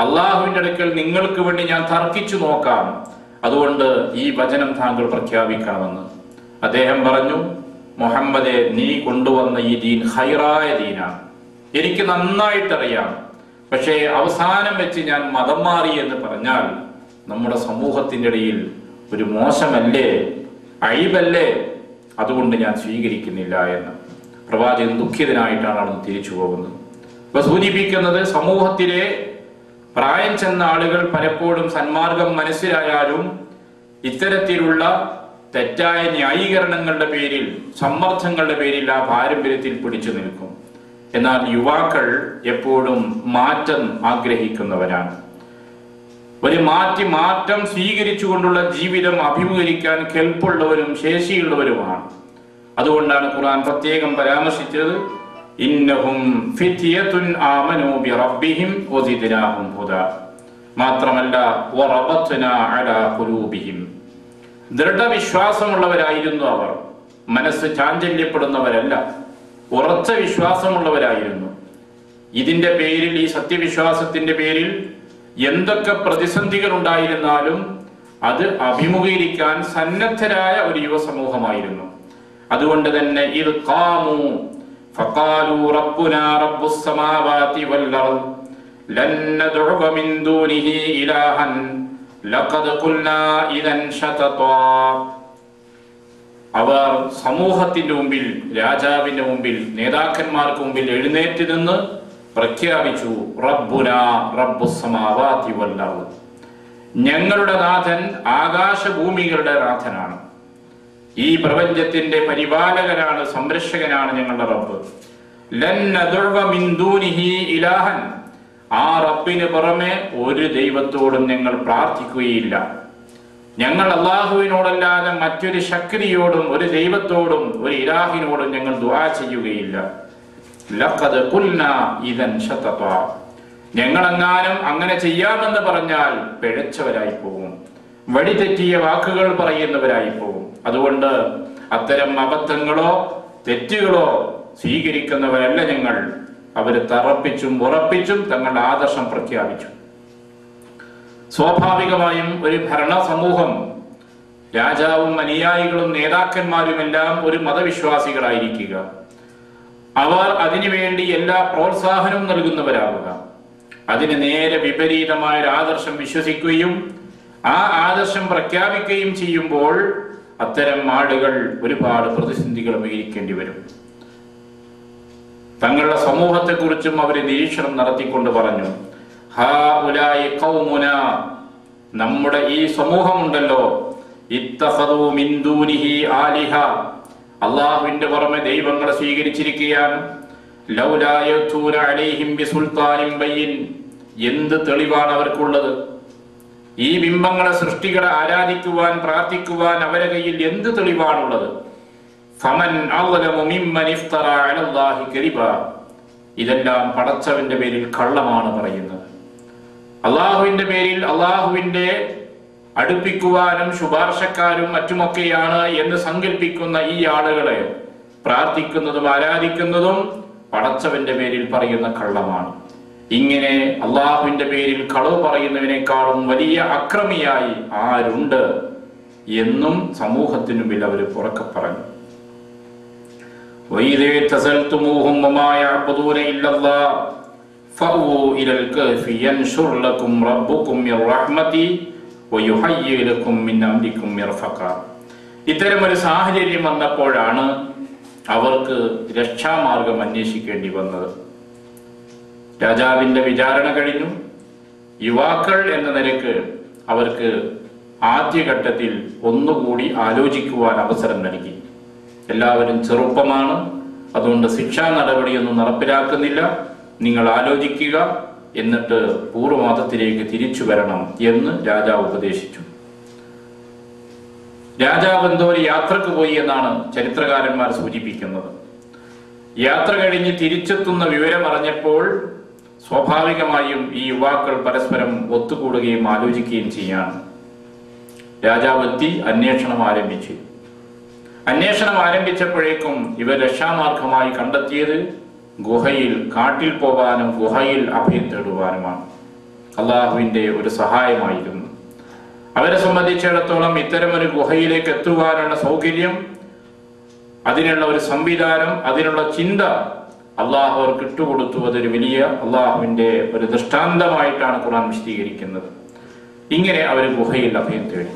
അല്ലാഹുവിന്റെ അടുക്കൽ നിങ്ങൾക്ക് വേണ്ടി ഞാൻ തർക്കിച്ചു നോക്കാം, അതുകൊണ്ട് ഈ വചനം താങ്കൾ പ്രഖ്യാപിക്കണമെന്ന്. അദ്ദേഹം പറഞ്ഞു, മുഹമ്മദെ, നീ കൊണ്ടുവന്ന ഈ ദീൻ ഖൈറായ ദീനാണ്, എനിക്ക് നന്നായിട്ടറിയാം. പക്ഷേ അവസാനം വെച്ച് ഞാൻ മതം മാറി എന്ന് പറഞ്ഞാൽ നമ്മുടെ സമൂഹത്തിന്റെ ഇടയിൽ ഒരു മോശമല്ലേ, അയ്ബല്ലേ, അതുകൊണ്ട് ഞാൻ സ്വീകരിക്കുന്നില്ല എന്ന് പ്രവാചകൻ ദുഃഖിതനായിട്ടാണ് അവിടെ തിരിച്ചു പോകുന്നത്. ഇപ്പൊ സൂചിപ്പിക്കുന്നത്, സമൂഹത്തിലെ പ്രായം ചെന്ന ആളുകൾ പലപ്പോഴും സന്മാർഗം മനസ്സിലായാലും ഇത്തരത്തിലുള്ള തെറ്റായ ന്യായീകരണങ്ങളുടെ പേരിൽ, സമ്മർദ്ദങ്ങളുടെ പേരിൽ ആ പാരമ്പര്യത്തിൽ പിടിച്ചു നിൽക്കും. എന്നാൽ യുവാക്കൾ എപ്പോഴും മാറ്റം ആഗ്രഹിക്കുന്നവരാണ്. ഒരു മാറ്റം സ്വീകരിച്ചുകൊണ്ടുള്ള ജീവിതം അഭിമുഖീകരിക്കാൻ കെൽപ്പുള്ളവരും ശേഷിയുള്ളവരുമാണ്. അതുകൊണ്ടാണ് ഖുർആൻ പ്രത്യേകം പരാമർശിച്ചത്, ഇന്നഹും ഫിത്യത്തുൻ ആമനൂ ബിറബ്ബിഹിം വസിദ്നാഹും ഹുദാ. മാത്രമല്ല വറബത്നാ അലാ ഖുലൂബിഹിം, ദൃഢവിശ്വാസമുള്ളവരായിരുന്നു അവർ. മനസ്സ് ചാഞ്ചല്യപ്പെടുന്നവരല്ല, ഉറച്ച വിശ്വാസമുള്ളവരായിരുന്നു. ഇതിന്റെ പേരിൽ, ഈ സത്യവിശ്വാസത്തിന്റെ പേരിൽ എന്തൊക്കെ പ്രതിസന്ധികൾ ഉണ്ടായിരുന്നാലും അത് അഭിമുഖീകരിക്കാൻ സന്നദ്ധരായ ഒരു യുവസമൂഹമായിരുന്നു. അതുകൊണ്ട് തന്നെ ഇത് ഖാമു ഫഖാലു റബ്ബുനാ റബ്ബുസ് സമാവാതി വൽ അർദ് ലൻ നദ്ഉ മിൻ ദൂനിഹി ഇലാഹൻ ലഖദ് ഖുൽനാ ഇദൻ ശതതാ. അവർ സമൂഹത്തിന്റെ മുമ്പിൽ, രാജാവിന്റെ മുമ്പിൽ, നേതാക്കന്മാർക്ക് മുമ്പിൽ എഴുന്നേറ്റ് നിന്ന് പ്രഖ്യാപിച്ചു, റബ്ബുനാ റബ്ബുസ് സമാവാതി വൽ അർദ്, ഞങ്ങളുടെ നാഥൻ ആകാശഭൂമികളുടെ നാഥനാണ്, ഈ പ്രപഞ്ചത്തിന്റെ പരിപാലകനാണ്, സംരക്ഷകനാണ് ഞങ്ങളുടെ റബ്ബ്. ലൻ നദ്ഉ മിൻ ദൂനിഹി ഇലാഹൻ, ആ റബ്ബിന് പുറമെ ഒരു ദൈവത്തോടും ഞങ്ങൾ പ്രാർത്ഥിക്കുകയില്ല. ഞങ്ങൾ അല്ലാഹുവിനോടല്ലാതെ മറ്റൊരു ശക്തിയോടും ഒരു ദൈവത്തോടും ഒരു ഇലാഹിനോടും ഞങ്ങൾ ദുആ ചെയ്യുകയില്ല. ലഖദ് ഖുൽനാ ഇദൻ ശതതാ, ഞങ്ങളെങ്ങാനും അങ്ങനെ ചെയ്യാമെന്ന് പറഞ്ഞാൽ പിഴച്ചവരായി പോകും, വഴിതെറ്റിയ വാക്കുകൾ പറയുന്നവരായി പോകും. അതുകൊണ്ട് അത്തരം അബദ്ധങ്ങളോ തെറ്റുകളോ സ്വീകരിക്കുന്നവരല്ല ഞങ്ങൾ. അവര് തറപ്പിച്ചും ഉറപ്പിച്ചും തങ്ങളുടെ ആദർശം പ്രഖ്യാപിച്ചു. സ്വാഭാവികമായും ഒരു ഭരണ സമൂഹം, രാജാവും അനുയായികളും നേതാക്കന്മാരുമെല്ലാം ഒരു മതവിശ്വാസികളായിരിക്കുക, അവർ അതിനുവേണ്ടി എല്ലാ പ്രോത്സാഹനവും നൽകുന്നവരാവുക. അതിന് നേരെ വിപരീതമായ ഒരു ആദർശം വിശ്വസിക്കുകയും ആ ആദർശം പ്രഖ്യാപിക്കുകയും ചെയ്യുമ്പോൾ അത്തരം ആളുകൾ ഒരുപാട് പ്രതിസന്ധികൾ അഭിമുഖീകരിക്കേണ്ടി വരും. തങ്ങളുടെ സമൂഹത്തെക്കുറിച്ചും അവർ നിരീക്ഷണം നടത്തിക്കൊണ്ട് പറഞ്ഞു, ഹാഉലായി ഖൗമുനാ, നമ്മുടെ ഈ സമൂഹമുണ്ടല്ലോ, ഇത്തഖദൂ മിൻ ദൂനിഹി ആലിഹ, അല്ലാഹുവിന്റെ പുറമെ ദൈവങ്ങളെ സ്വീകരിച്ചിരിക്കുകയാണ്. ലൗലാ യതൂന അലൈഹിം ബിസുൽത്താനിൻ ബയ്യിൻ, എന്ത് തെളിവാണ് അവർക്കുള്ളത്? ഈ ബിംബങ്ങളെ, സൃഷ്ടികളെ ആരാധിക്കുവാൻ, പ്രാർത്ഥിക്കുവാൻ അവരുടെ കയ്യിൽ എന്ത് തെളിവാണുള്ളത്? ഫമൻ അളമു മിമ്മൻ ഇഫ്തറ അലല്ലാഹി കദിബ, ഇതെല്ലാം പടച്ചവന്റെ പേരിൽ കള്ളമാണ് പറയുന്നത്. അള്ളാഹുവിന്റെ പേരിൽ അള്ളാഹുവിന്റെ അടുപ്പിക്കുവാനും ശുപാർശക്കാരും മറ്റുമൊക്കെയാണ് എന്ന് സങ്കല്പിക്കുന്ന ഈ ആളുകളെ പ്രാർത്ഥിക്കുന്നതും ആരാധിക്കുന്നതും പടച്ചവന്റെ പേരിൽ പറയുന്ന കള്ളമാണ്. ഇങ്ങനെ അള്ളാഹുവിന്റെ പേരിൽ കളവ് പറയുന്നതിനേക്കാളും വലിയ അക്രമിയായി ആരുണ്ട് എന്നും സമൂഹത്തിനു മുമ്പിൽ അവർ ഉറക്കെ പറഞ്ഞു. ഇത്തരം ഒരു സാഹചര്യം വന്നപ്പോഴാണ് അവർക്ക് രക്ഷാമാർഗം അന്വേഷിക്കേണ്ടി വന്നത്. രാജാവിന്റെ വിചാരണ കഴിഞ്ഞു. യുവാക്കൾ എന്ന നിലക്ക് അവർക്ക് ആദ്യഘട്ടത്തിൽ ഒന്നുകൂടി ആലോചിക്കുവാൻ അവസരം നൽകി. എല്ലാവരും ചെറുപ്പമാണ്, അതുകൊണ്ട് ശിക്ഷാ നടപടിയൊന്നും നടപ്പിലാക്കുന്നില്ല, നിങ്ങൾ ആലോചിക്കുക, എന്നിട്ട് പൂർവ്വമതത്തിലേക്ക് തിരിച്ചു വരണം എന്ന് രാജാവ് ഉപദേശിച്ചു. രാജാവ് എന്തോ ഒരു യാത്രക്ക് പോയി എന്നാണ് ചരിത്രകാരന്മാർ സൂചിപ്പിക്കുന്നത്. യാത്ര കഴിഞ്ഞ് തിരിച്ചെത്തുന്ന വിവരം അറിഞ്ഞപ്പോൾ സ്വാഭാവികമായും ഈ യുവാക്കൾ പരസ്പരം ഒത്തുകൂടുകയും ആലോചിക്കുകയും ചെയ്യാണ്. രാജാവ് എത്തി, അന്വേഷണം ആരംഭിച്ചു. അന്വേഷണം ആരംഭിച്ചപ്പോഴേക്കും ഇവർ രക്ഷാമാർഗമായി കണ്ടെത്തിയത് ഗുഹയിൽ, കാട്ടിൽ പോകാനും ഗുഹയിൽ അഭയം തേടുവാനുമാണ്. അള്ളാഹുവിന്റെ ഒരു സഹായമായിരുന്നു. അവരെ സംബന്ധിച്ചിടത്തോളം ഇത്തരം ഒരു ഗുഹയിലേക്ക് എത്തുവാനുള്ള സൗകര്യം, അതിനുള്ള ഒരു സംവിധാനം, അതിനുള്ള ചിന്ത അള്ളാഹു അവർക്ക് ഇട്ടുകൊടുത്തു. അതൊരു വലിയ അള്ളാഹുവിന്റെ ഒരു ദൃഷ്ടാന്തമായിട്ടാണ് ഖുർആൻ വിശദീകരിക്കുന്നത്. ഇങ്ങനെ അവർ ഗുഹയിൽ അഭയം തേടി.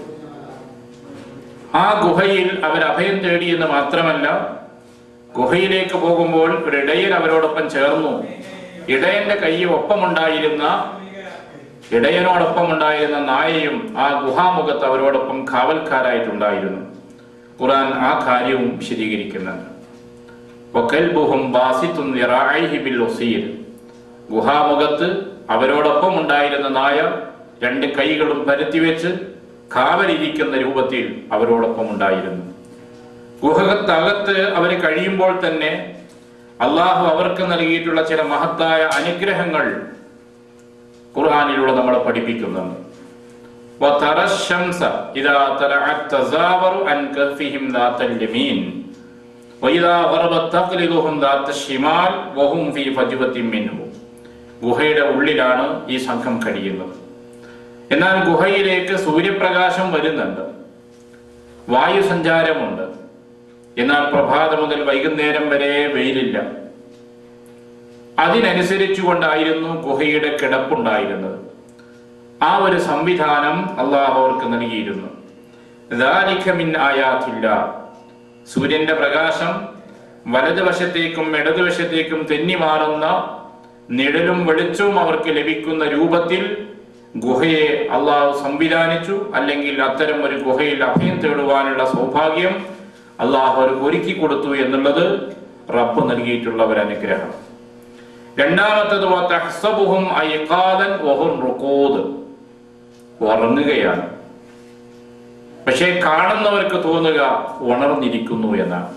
ആ ഗുഹയിൽ അവർ അഭയം തേടി എന്ന് മാത്രമല്ല, ഗുഹയിലേക്ക് പോകുമ്പോൾ ഒരു ഇടയൻ അവരോടൊപ്പം ചേർന്നു. ഇടയന്റെ ഇടയനോടൊപ്പം ഉണ്ടായിരുന്ന നായയും ആ ഗുഹാമുഖത്ത് അവരോടൊപ്പം കാവൽക്കാരായിട്ടുണ്ടായിരുന്നു. ഖുർആൻ ആ കാര്യവും വിശദീകരിക്കുന്നുണ്ട്. ഗുഹാമുഖത്ത് അവരോടൊപ്പം ഉണ്ടായിരുന്ന നായ രണ്ട് കൈകളും പരത്തിവെച്ച് കാവലിരിക്കുന്ന രൂപത്തിൽ അവരോടൊപ്പം ഉണ്ടായിരുന്നു. ഗുഹകത്തകത്ത് അവർ കഴിയുമ്പോൾ തന്നെ അള്ളാഹു അവർക്ക് നൽകിയിട്ടുള്ള ചില മഹത്തായ അനുഗ്രഹങ്ങൾ ഖുർആനിലൂടെ നമ്മളെ പഠിപ്പിക്കുന്നുണ്ട്. ഗുഹയുടെ ഉള്ളിലാണ് ഈ സംഘം കഴിയുന്നത്. എന്നാൽ ഗുഹയിലേക്ക് സൂര്യപ്രകാശം വരുന്നുണ്ട്, വായു സഞ്ചാരമുണ്ട്. എന്നാൽ പ്രഭാതം മുതൽ വൈകുന്നേരം വരെ വെയിലില്ല. അതിനനുസരിച്ചുകൊണ്ടായിരുന്നു ഗുഹയുടെ കിടപ്പുണ്ടായിരുന്നത്. ആ ഒരു സംവിധാനം അള്ളാഹു അവർക്ക് നൽകിയിരുന്നു. ദാലിക മിൻ ആയാത്തില്ലാഹ്. സൂര്യന്റെ പ്രകാശം വലതുവശത്തേക്കും ഇടതുവശത്തേക്കും തെന്നി മാറുന്ന നിഴലും വെളിച്ചവും അവർക്ക് ലഭിക്കുന്ന രൂപത്തിൽ ഗുഹയെ അള്ളാഹു സംവിധാനിച്ചു. അല്ലെങ്കിൽ അത്തരം ഒരു ഗുഹയിൽ അഭയം തേടുവാനുള്ള സൗഭാഗ്യം അള്ളാഹു അവർക്ക് ഒരുക്കി കൊടുത്തു എന്നുള്ളത് റബ്ബ് നൽകിയിട്ടുള്ള ഒരു അനുഗ്രഹം. രണ്ടാമത്തത് വതഹ്സബുഹും അയ്ഖാദൻ വഹും റുഖൂദ്. ഉറങ്ങുകയാണ്, പക്ഷേ കാണുന്നവർക്ക് തോന്നുക ഉണർന്നിരിക്കുന്നു എന്നാണ്.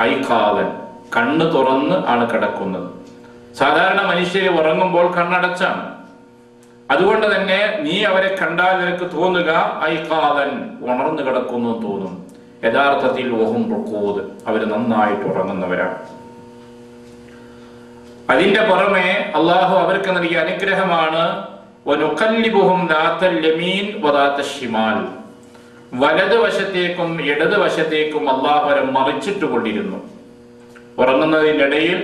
ഐഖാദൻ, കണ്ണ് തുറന്ന് ആണ് കിടക്കുന്നത്. സാധാരണ മനുഷ്യരെ ഉറങ്ങുമ്പോൾ കണ്ണടച്ചാണ്. അതുകൊണ്ട് തന്നെ നീ അവരെ കണ്ടാൽ നിനക്ക് തോന്നുക ഐഖാദൻ, ഉണർന്നു കിടക്കുന്നു തോന്നും. യഥാർത്ഥത്തിൽ വഹും റുഖൂദ്, അവര് നന്നായിട്ട് ഉറങ്ങുന്നവരാണ്. അതിന്റെ പുറമെ അള്ളാഹു അവർക്ക് നൽകിയ അനുഗ്രഹമാണ് വനുഖല്ലിബുഹും ദാത്തൽ യമീൻ വദാത്തൽ ശിമാൽ. വലതുവശത്തേക്കും ഇടതുവശത്തേക്കും അള്ളാഹു അവരെ മറിച്ചിട്ട് കൊണ്ടിരുന്നു. ഉറങ്ങുന്നതിനിടയിൽ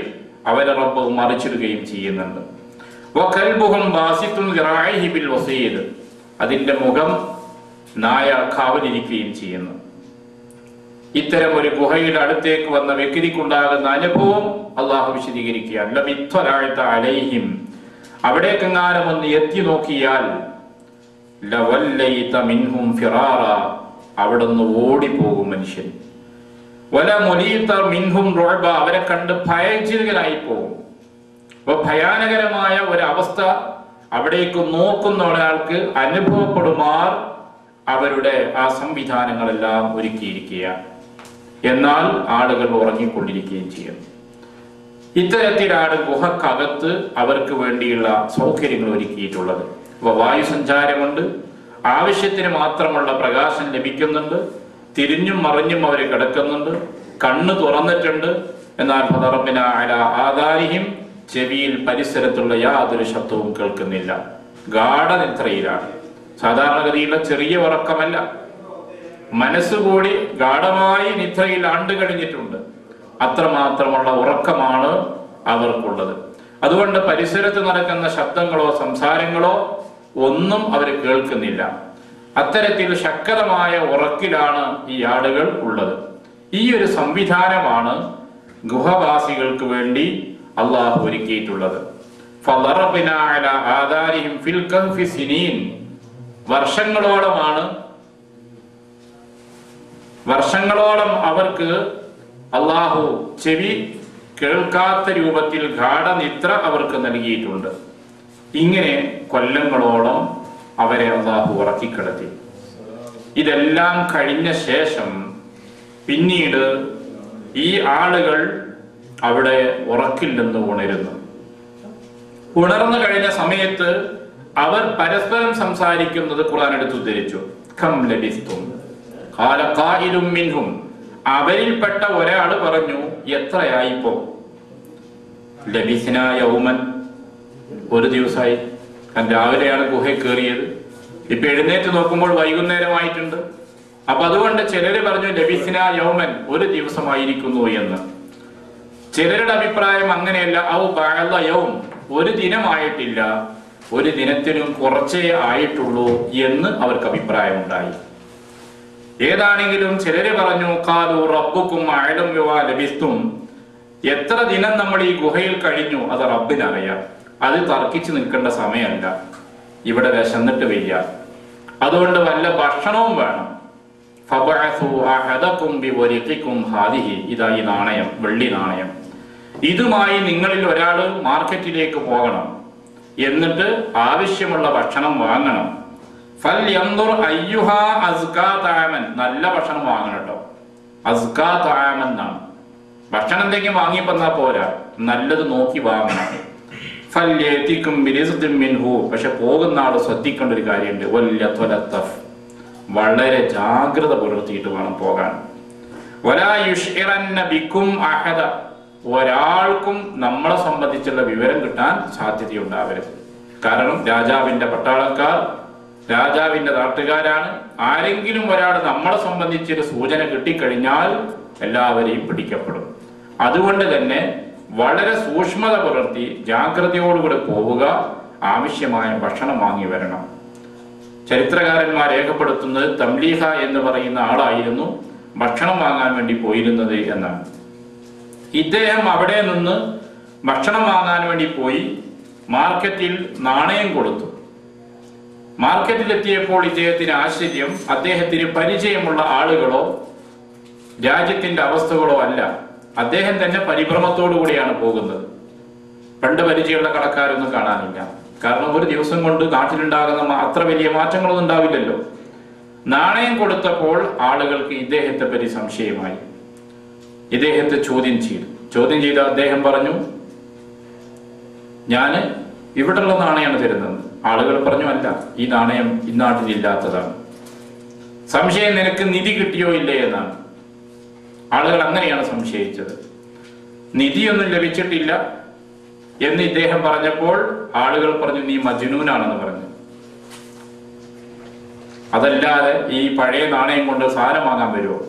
അവരെ റബ്ബ് മറിച്ചിടുകയും ചെയ്യുന്നുണ്ട്. വകൽബുഹും ബാസിത്തുൻ ദിറാഇഹി ബിൽ വസീദ്. അതിന്റെ മുഖം നായ കാവലിരിക്കുകയും ചെയ്യുന്നു. ഇത്തരം ഒരു ഗുഹയുടെ അടുത്തേക്ക് വന്ന വ്യക്തിക്കുണ്ടാകുന്ന അനുഭവം അള്ളാഹു വിശദീകരിക്കുകയാണ്. ലബിത്വലഅത അലൈഹിം, അവിടേക്കെങ്ങാനും ഒന്ന് എത്തി നോക്കിയാൽ ലവല്ലൈത മിൻഹും ഫിറാറ, അവിടുന്ന് ഓടിപ്പോകും മനുഷ്യൻ. വല മുലീത മിൻഹും റുഅബ, അവരെ കണ്ട് ഭയചിതനായി പോകും. അപ്പൊ ഭയാനകരമായ ഒരു അവസ്ഥ അവിടേക്ക് നോക്കുന്ന ഒരാൾക്ക് അനുഭവപ്പെടുമാർ അവരുടെ ആ സംവിധാനങ്ങളെല്ലാം ഒരുക്കിയിരിക്കുകയാണ്. എന്നാൽ ആളുകൾ ഉറങ്ങിക്കൊണ്ടിരിക്കുകയും ചെയ്യുന്നു. ഇത്തരത്തിലാണ് ഗുഹക്കകത്ത് അവർക്ക് വേണ്ടിയുള്ള സൗകര്യങ്ങൾ ഒരുക്കിയിട്ടുള്ളത്. അപ്പൊ വായു സഞ്ചാരമുണ്ട്, ആവശ്യത്തിന് മാത്രമുള്ള പ്രകാശം ലഭിക്കുന്നുണ്ട്, തിരിഞ്ഞും മറിഞ്ഞും അവർ കിടക്കുന്നുണ്ട്, കണ്ണ് തുറന്നിട്ടുണ്ട്. എന്നാൽ ഫദറബ്ന അലാ ആദാരിഹിം, ചെവിയിൽ പരിസരത്തുള്ള യാതൊരു ശബ്ദവും കേൾക്കുന്നില്ല. ഗാഠനിദ്രയിലാണ്. സാധാരണഗതിയുള്ള ചെറിയ ഉറക്കമല്ല, മനസ്സുകൂടി ഗാഠമായി നിദ്രയിൽ ആണ്ടു കഴിഞ്ഞിട്ടുണ്ട്. അത്രമാത്രമുള്ള ഉറക്കമാണ് അവർക്കുള്ളത്. അതുകൊണ്ട് പരിസരത്ത് നടക്കുന്ന ശബ്ദങ്ങളോ സംസാരങ്ങളോ ഒന്നും അവർ കേൾക്കുന്നില്ല. അത്തരത്തിൽ ശക്തമായ ഉറക്കിലാണ് ഈ ആളുകൾ ഉള്ളത്. ഈ ഒരു സംവിധാനമാണ് ഗുഹവാസികൾക്ക് വേണ്ടി അള്ളാഹു ഒരുക്കിയിട്ടുള്ളത്. ഫളറബ്നാ അലാ ആദാരിഹിം ഫിൽ കഹ്ഫി സിനീൻ. വർഷങ്ങളോളം അവർക്ക് അള്ളാഹു ചെവി കേൾക്കാത്ത രൂപത്തിൽ ഗാഠനിദ്ര അവർക്ക് നൽകിയിട്ടുണ്ട്. ഇങ്ങനെ കൊല്ലങ്ങളോളം അവരെ അള്ളാഹു ഉറക്കിക്കിടത്തി. ഇതെല്ലാം കഴിഞ്ഞ ശേഷം പിന്നീട് ഈ ആളുകൾ അവിടെ ഉറക്കിൽ നിന്ന് ഉണരുന്നു. ഉണർന്നു കഴിഞ്ഞ സമയത്ത് അവർ പരസ്പരം സംസാരിക്കുന്നത് ഖുർആൻ എടുത്ത് ഉദ്ധരിച്ചു. കം ലബിസ്തും ഖാല ഖായിലും മിൻഹും, അവരിൽപ്പെട്ട ഒരാൾ പറഞ്ഞു എത്രയായിപ്പോ? ലബിസ്നാ യൗമൻ, ഒരു ദിവസമായി. രാവിലെയാണ് ഗുഹയിൽ കയറിയത്, ഇപ്പൊ എഴുന്നേറ്റ് നോക്കുമ്പോൾ വൈകുന്നേരമായിട്ടുണ്ട്. അപ്പൊ അതുകൊണ്ട് ചിലര് പറഞ്ഞു ലബിസ്നാ യൗമൻ, ഒരു ദിവസമായിരിക്കുന്നു എന്ന്. ചിലരുടെ അഭിപ്രായം അങ്ങനെയല്ല, ഔ ബഅദ യൗം, ഒരു ദിനമായിട്ടില്ല, ഒരു ദിനത്തിനും കുറച്ചേ ആയിട്ടുള്ളൂ എന്ന് അവർക്ക് അഭിപ്രായമുണ്ടായി. ഏതാണെങ്കിലും ചിലര് പറഞ്ഞു ഖാലു റബ്ബുക്കും അഅലം ബിമാ ലബിസ്തും, എത്ര ദിനം നമ്മൾ ഈ ഗുഹയിൽ കഴിഞ്ഞു അത് റബ്ബിനറിയാം. അത് തർക്കിച്ചു നിൽക്കേണ്ട സമയമല്ല, ഇവിടെ വിശന്നിട്ട് വയ്യ, അതുകൊണ്ട് വല്ല ഭക്ഷണവും വേണം. ഫബഅസു അഹദകും ബിവരിഖികും ഹാദിഹി, ഇതാ ഈ നാണയം, വെള്ളി നാണയം, ഇതുമായി നിങ്ങളിൽ ഒരാൾ മാർക്കറ്റിലേക്ക് പോകണം, എന്നിട്ട് ആവശ്യമുള്ള ഭക്ഷണം വാങ്ങണം. ഫൽയൻദുർ അയ്യുഹാ അസ്കാ തഅമൻ, നല്ല ഭക്ഷണം വാങ്ങണം കേട്ടോ. അസ്കാ തഅമൻ എന്നാണ്. ഭക്ഷണം എന്തെങ്കിലും വാങ്ങിപ്പന്നാ പോരാ, നല്ലത് നോക്കി വാങ്ങണം. ഫൽയതികും ബിരിസ്ഖിൻ മിൻഹു, പക്ഷെ പോകുന്ന ആൾ ശ്രദ്ധിക്കേണ്ട ഒരു കാര്യമുണ്ട്. വല്യത്വലത്തഫ്, വളരെ ജാഗ്രത പുലർത്തിയിട്ട് വേണം പോകാൻ. വലാ യുശ്ഇറന്ന ബികും അഹദ, ഒരാൾക്കും നമ്മളെ സംബന്ധിച്ചുള്ള വിവരം കിട്ടാൻ സാധ്യതയുണ്ടാവരുത്. കാരണം രാജാവിന്റെ പട്ടാളക്കാർ രാജാവിന്റെ നാട്ടുകാരാണ്. ആരെങ്കിലും ഒരാൾ നമ്മളെ സംബന്ധിച്ചൊരു സൂചന കിട്ടിക്കഴിഞ്ഞാൽ എല്ലാവരെയും പിടിക്കപ്പെടും. അതുകൊണ്ട് തന്നെ വളരെ സൂക്ഷ്മത പുലർത്തി ജാഗ്രതയോടുകൂടെ പോവുക, ആവശ്യമായ ഭക്ഷണം വാങ്ങി വരണം. ചരിത്രകാരന്മാർ രേഖപ്പെടുത്തുന്നത് തംലീഹ എന്ന് പറയുന്ന ആളായിരുന്നു ഭക്ഷണം വാങ്ങാൻ വേണ്ടി പോയിരുന്നത് എന്നാണ്. ഇദ്ദേഹം അവിടെ നിന്ന് ഭക്ഷണം വാങ്ങാൻ വേണ്ടി പോയി മാർക്കറ്റിൽ നാണയം കൊടുത്തു. മാർക്കറ്റിലെത്തിയപ്പോൾ ഇദ്ദേഹത്തിന് ആശ്ചര്യം, അദ്ദേഹത്തിന് പരിചയമുള്ള ആളുകളോ രാജ്യത്തിന്റെ അവസ്ഥകളോ അല്ല. അദ്ദേഹം തന്നെ പരിഭ്രമത്തോടു കൂടിയാണ് പോകുന്നത്. പണ്ട് പരിചയമുള്ള കടക്കാരൊന്നും കാണാനില്ല. കാരണം ഒരു ദിവസം കൊണ്ട് നാട്ടിലുണ്ടാകുന്ന അത്ര വലിയ മാറ്റങ്ങളൊന്നും ഉണ്ടാവില്ലല്ലോ. നാണയം കൊടുത്തപ്പോൾ ആളുകൾക്ക് ഇദ്ദേഹത്തെ പറ്റി സംശയമായി. ഇദ്ദേഹത്തെ ചോദ്യം ചെയ്ത അദ്ദേഹം പറഞ്ഞു, ഞാൻ ഇവിടെയുള്ള നാണയമാണ് തരുന്നത്. ആളുകൾ പറഞ്ഞു, അല്ല, ഈ നാണയം ഇന്നാട്ടിലില്ലാത്തതാണ്. സംശയം, നിനക്ക് നിധി കിട്ടിയോ ഇല്ലേ എന്നാണ്. ആളുകൾ അങ്ങനെയാണ് സംശയിച്ചത്. നിധിയൊന്നും ലഭിച്ചിട്ടില്ല എന്ന് ഇദ്ദേഹം പറഞ്ഞപ്പോൾ ആളുകൾ പറഞ്ഞു, നീ മജ്നൂനാണെന്ന് പറഞ്ഞു. അതല്ലാതെ ഈ പഴയ നാണയം കൊണ്ട് സാധനം വാങ്ങാൻ വരുമോ?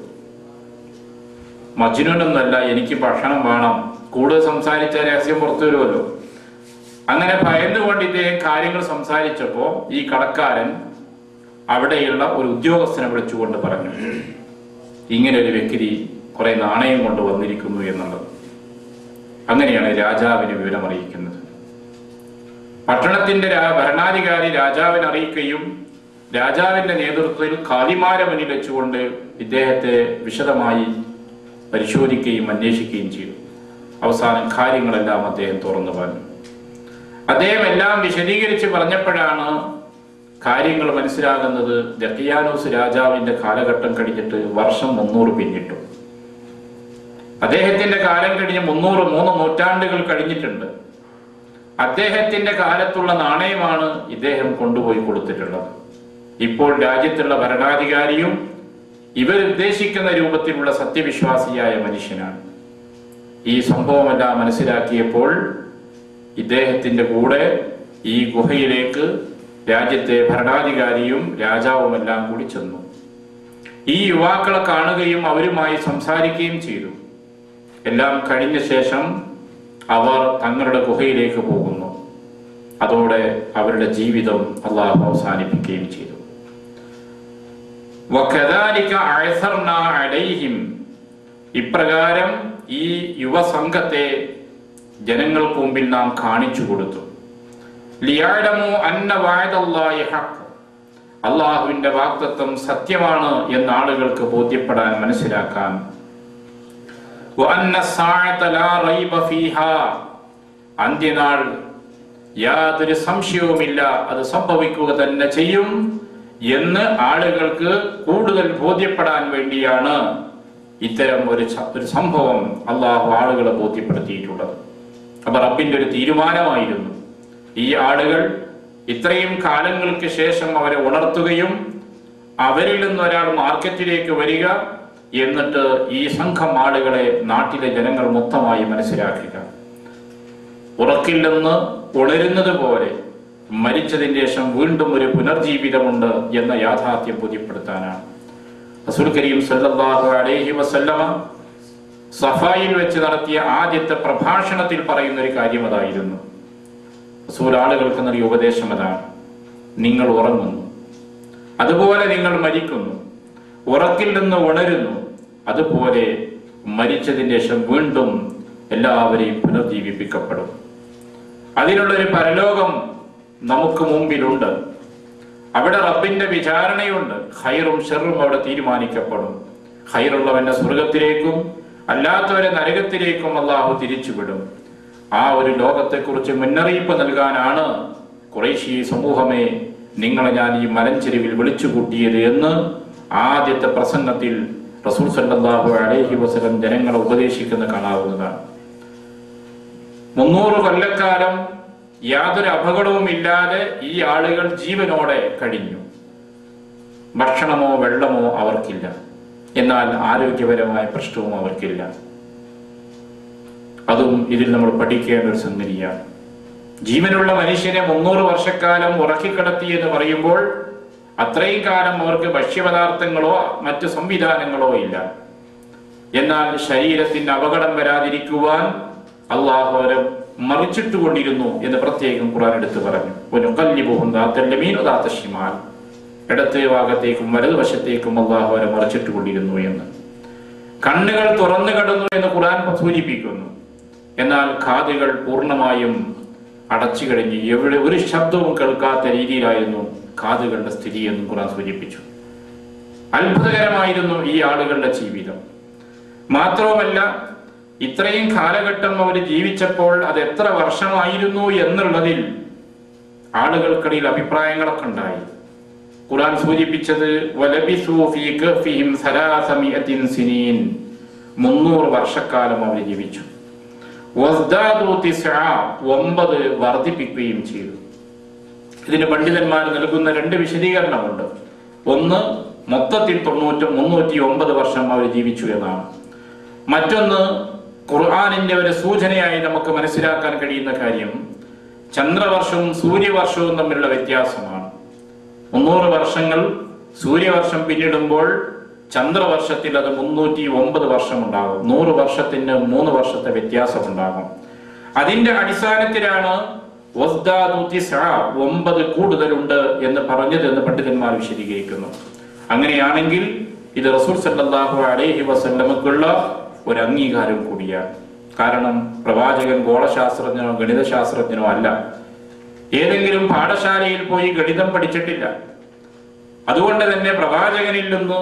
മജ്നൂനൊന്നല്ല, എനിക്ക് ഭക്ഷണം വേണം. കൂടുതൽ സംസാരിച്ച രഹസ്യം പുറത്തു വരുമല്ലോ. അങ്ങനെ ഭയന്നുകൊണ്ട് ഇദ്ദേഹം കാര്യങ്ങൾ സംസാരിച്ചപ്പോ ഈ കടക്കാരൻ അവിടെയുള്ള ഒരു ഉദ്യോഗസ്ഥനെ വിളിച്ചുകൊണ്ട് പറഞ്ഞു, ഇങ്ങനെ ഒരു വ്യക്തി കുറെ നാണയം കൊണ്ട് വന്നിരിക്കുന്നു എന്നുള്ളത്. അങ്ങനെയാണ് രാജാവിന് വിവരം അറിയിക്കുന്നത്. പട്ടണത്തിന്റെ ഭരണാധികാരി രാജാവിനെ അറിയിക്കുകയും രാജാവിന്റെ നേതൃത്വത്തിൽ ഖാദിമാരെ മുന്നിൽ വെച്ചുകൊണ്ട് ഇദ്ദേഹത്തെ വിശദമായി പരിശോധിക്കുകയും അന്വേഷിക്കുകയും ചെയ്തു. അവസാനം കാര്യങ്ങളെല്ലാം അദ്ദേഹം തുറന്നു പറഞ്ഞു. അദ്ദേഹം എല്ലാം വിശദീകരിച്ച് പറഞ്ഞപ്പോഴാണ് കാര്യങ്ങൾ മനസ്സിലാകുന്നത്. ദഖിയാനൂസ് രാജാവിന്റെ കാലഘട്ടം കഴിഞ്ഞിട്ട് വർഷം 300 പിന്നിട്ടു. അദ്ദേഹത്തിന്റെ കാലം കഴിഞ്ഞ് 3 നൂറ്റാണ്ടുകൾ കഴിഞ്ഞിട്ടുണ്ട്. അദ്ദേഹത്തിന്റെ കാലത്തുള്ള നാണയമാണ് ഇദ്ദേഹം കൊണ്ടുപോയി കൊടുത്തിട്ടുള്ളത്. ഇപ്പോൾ രാജ്യത്തുള്ള ഭരണാധികാരിയും ഇവരുദ്ദേശിക്കുന്ന രൂപത്തിലുള്ള സത്യവിശ്വാസിയായ മനുഷ്യനാണ്. ഈ സംഭവമെല്ലാം മനസ്സിലാക്കിയപ്പോൾ ഇദ്ദേഹത്തിന്റെ കൂടെ ഈ ഗുഹയിലേക്ക് രാജ്യത്തെ ഭരണാധികാരിയും രാജാവുമെല്ലാം കൂടി ചെന്നു. ഈ യുവാക്കളെ കാണുകയും അവരുമായി സംസാരിക്കുകയും ചെയ്തു. എല്ലാം കഴിഞ്ഞ ശേഷം അവർ തങ്ങളുടെ ഗുഹയിലേക്ക് പോകുന്നു. അതോടെ അവരുടെ ജീവിതം അള്ളാഹു അവസാനിപ്പിക്കുകയും ചെയ്തു. ഇപ്രകാരം ഈ യുവസംഘത്തെ ജനങ്ങൾക്ക് മുമ്പിൽ നാം കാണിച്ചു കൊടുത്തു. അള്ളാഹുവിന്റെ വാഗ്ദത്തം സത്യമാണ് എന്ന് ആളുകൾക്ക് ബോധ്യപ്പെടാൻ, മനസ്സിലാക്കാൻ. അന്ത്യനാൾ യാതൊരു സംശയവുമില്ല, അത് സംഭവിക്കുക തന്നെ ചെയ്യും എന്ന് ആളുകൾക്ക് കൂടുതൽ ബോധ്യപ്പെടാൻ വേണ്ടിയാണ് ഇത്തരം ഒരു സംഭവം അള്ളാഹു ആളുകളെ ബോധ്യപ്പെടുത്തിയിട്ടുള്ളത്. അപ്പൊ റബ്ബിന്റെ ഒരു തീരുമാനമായിരുന്നു ഈ ആളുകൾ ഇത്രയും കാലങ്ങൾക്ക് ശേഷം അവരെ ഉണർത്തുകയും അവരിൽ നിന്ന് ഒരാൾ മാർക്കറ്റിലേക്ക് വരിക, എന്നിട്ട് ഈ സംഘം ആളുകളെ നാട്ടിലെ ജനങ്ങൾ മൊത്തമായി മനസ്സിലാക്കുക. ഉറക്കിൽ നിന്ന് ഉണരുന്നത് പോലെ മരിച്ചതിന് ശേഷം വീണ്ടും ഒരു പുനർജീവിതമുണ്ട് എന്ന യാഥാർത്ഥ്യം ബോധ്യപ്പെടുത്താനാണ്. റസൂൽ കരീം സല്ലല്ലാഹു അലൈഹി വസല്ലമ സഫായിൽ വെച്ച് നടത്തിയ ആദ്യത്തെ പ്രഭാഷണത്തിൽ പറയുന്ന ഒരു കാര്യം അതായിരുന്നു. റസൂൽ ആളുകൾക്ക് നൽകിയ ഉപദേശം അതാണ്: നിങ്ങൾ ഉറങ്ങുന്നു, അതുപോലെ നിങ്ങൾ മരിക്കുന്നു. ഉറക്കിൽ നിന്ന് ഉണരുന്നു, അതുപോലെ മരിച്ചതിന് ശേഷം വീണ്ടും എല്ലാവരെയും പുനർജീവിപ്പിക്കപ്പെടും. അതിനുള്ളൊരു പരലോകം നമുക്ക് മുമ്പിലുണ്ട്. അവിടെ റബ്ബിന്റെ വിചാരണയുണ്ട്. ഖൈറും ഷർറും അവിടെ തീരുമാനിക്കപ്പെടും. ഖൈറുള്ളവന്റെ സ്വർഗത്തിലേക്കും അല്ലാത്തവരെ നരകത്തിലേക്കും അള്ളാഹു തിരിച്ചുവിടും. ആ ഒരു ലോകത്തെക്കുറിച്ച് മുന്നറിയിപ്പ് നൽകാനാണ് ഖുറൈശി സമൂഹമേ, നിങ്ങളെ ഞാൻ ഈ മലഞ്ചെരുവിൽ വിളിച്ചുകൂട്ടിയത് എന്ന് ആദ്യത്തെ പ്രസംഗത്തിൽ റസൂൽ സല്ലല്ലാഹു അലൈഹി വസല്ലം ജനങ്ങളെ ഉപദേശിക്കുന്ന കാണാവുന്നതാണ്. 300 കൊല്ലക്കാലം യാതൊരു അപകടവും ഇല്ലാതെ ഈ ആളുകൾ ജീവനോടെ കഴിഞ്ഞു. ഭക്ഷണമോ വെള്ളമോ അവർക്കില്ല, എന്നാൽ ആരോഗ്യപരമായ പ്രശ്നവും അവർക്കില്ല. അതും ഇതിൽ നമ്മൾ പഠിക്കേണ്ട ഒരു സംഗതിയാണ്. ജീവനുള്ള മനുഷ്യനെ 300 വർഷക്കാലം ഉറക്കിക്കിടത്തി എന്ന് പറയുമ്പോൾ അത്രയും കാലം അവർക്ക് ഭക്ഷ്യപദാർത്ഥങ്ങളോ മറ്റു സംവിധാനങ്ങളോ ഇല്ല. എന്നാൽ ശരീരത്തിന് അപകടം വരാതിരിക്കുവാൻ അള്ളാഹു അവരെ മറിച്ചിട്ടുകൊണ്ടിരുന്നു എന്ന് പ്രത്യേകം ഖുർആൻ എടുത്തു പറഞ്ഞു. ഇടത്തെ ഭാഗത്തേക്കും വലതുവശത്തേക്കും അള്ളാഹു അവരെ മറിച്ചിട്ടുകൊണ്ടിരുന്നു എന്ന്. കണ്ണുകൾ തുറന്നു കിടന്നു എന്ന് ഖുർആൻ സൂചിപ്പിക്കുന്നു. എന്നാൽ കാതുകൾ പൂർണ്ണമായും അടച്ചു കഴിഞ്ഞ് എവിടെ ഒരു ശബ്ദവും കേൾക്കാത്ത രീതിയിലായിരുന്നു കാതുകളുടെ സ്ഥിതി എന്നും ഖുർആൻ സൂചിപ്പിച്ചു. അത്ഭുതകരമായിരുന്നു ഈ ആളുകളുടെ ജീവിതം. മാത്രവുമല്ല, ഇത്രയും കാലഘട്ടം അവർ ജീവിച്ചപ്പോൾ അത് എത്ര വർഷമായിരുന്നു എന്നുള്ളതിൽ ആളുകൾക്കിടയിൽ അഭിപ്രായങ്ങളൊക്കെ ഉണ്ടായി. ഖുർആൻ സൂചിപ്പിച്ചത് 300 വർഷക്കാലം അവർ ജീവിച്ചു. 9 വർദ്ധിപ്പിക്കുകയും ചെയ്തു. ഇതിന് പണ്ഡിതന്മാർ നൽകുന്ന 2 വിശദീകരണമുണ്ട്. ഒന്ന്, മൊത്തത്തിൽ 309 വർഷം അവർ ജീവിച്ചു എന്നാണ്. മറ്റൊന്ന്, ഖുർആനിന്റെ ഒരു സൂചനയായി നമുക്ക് മനസ്സിലാക്കാൻ കഴിയുന്ന കാര്യം ചന്ദ്രവർഷവും സൂര്യവർഷവും തമ്മിലുള്ള വ്യത്യാസമാണ്. 300 വർഷങ്ങൾ സൂര്യവർഷം പിന്നിടുമ്പോൾ ചന്ദ്രവർഷത്തിൽ അത് 309 വർഷം ഉണ്ടാകും. 100 വർഷത്തിന് 3 വർഷത്തെ വ്യത്യാസമുണ്ടാകും. അതിന്റെ അടിസ്ഥാനത്തിലാണ് 9 കൂടുതലുണ്ട് എന്ന് പറഞ്ഞത് എന്ന് പണ്ഡിതന്മാർ വിശദീകരിക്കുന്നു. അങ്ങനെയാണെങ്കിൽ ഇത് റസൂൽ സല്ലല്ലാഹു അലൈഹി വസല്ലമക്കുള്ള ഒരു അംഗീകാരം കൂടിയാണ്. കാരണം പ്രവാചകൻ ഗോളശാസ്ത്രജ്ഞനോ ഗണിതശാസ്ത്രജ്ഞനോ അല്ല. ഏതെങ്കിലും പാഠശാലയിൽ പോയി ഗണിതം പഠിച്ചിട്ടില്ല. അതുകൊണ്ട് തന്നെ പ്രവാചകനിൽ നിന്ന്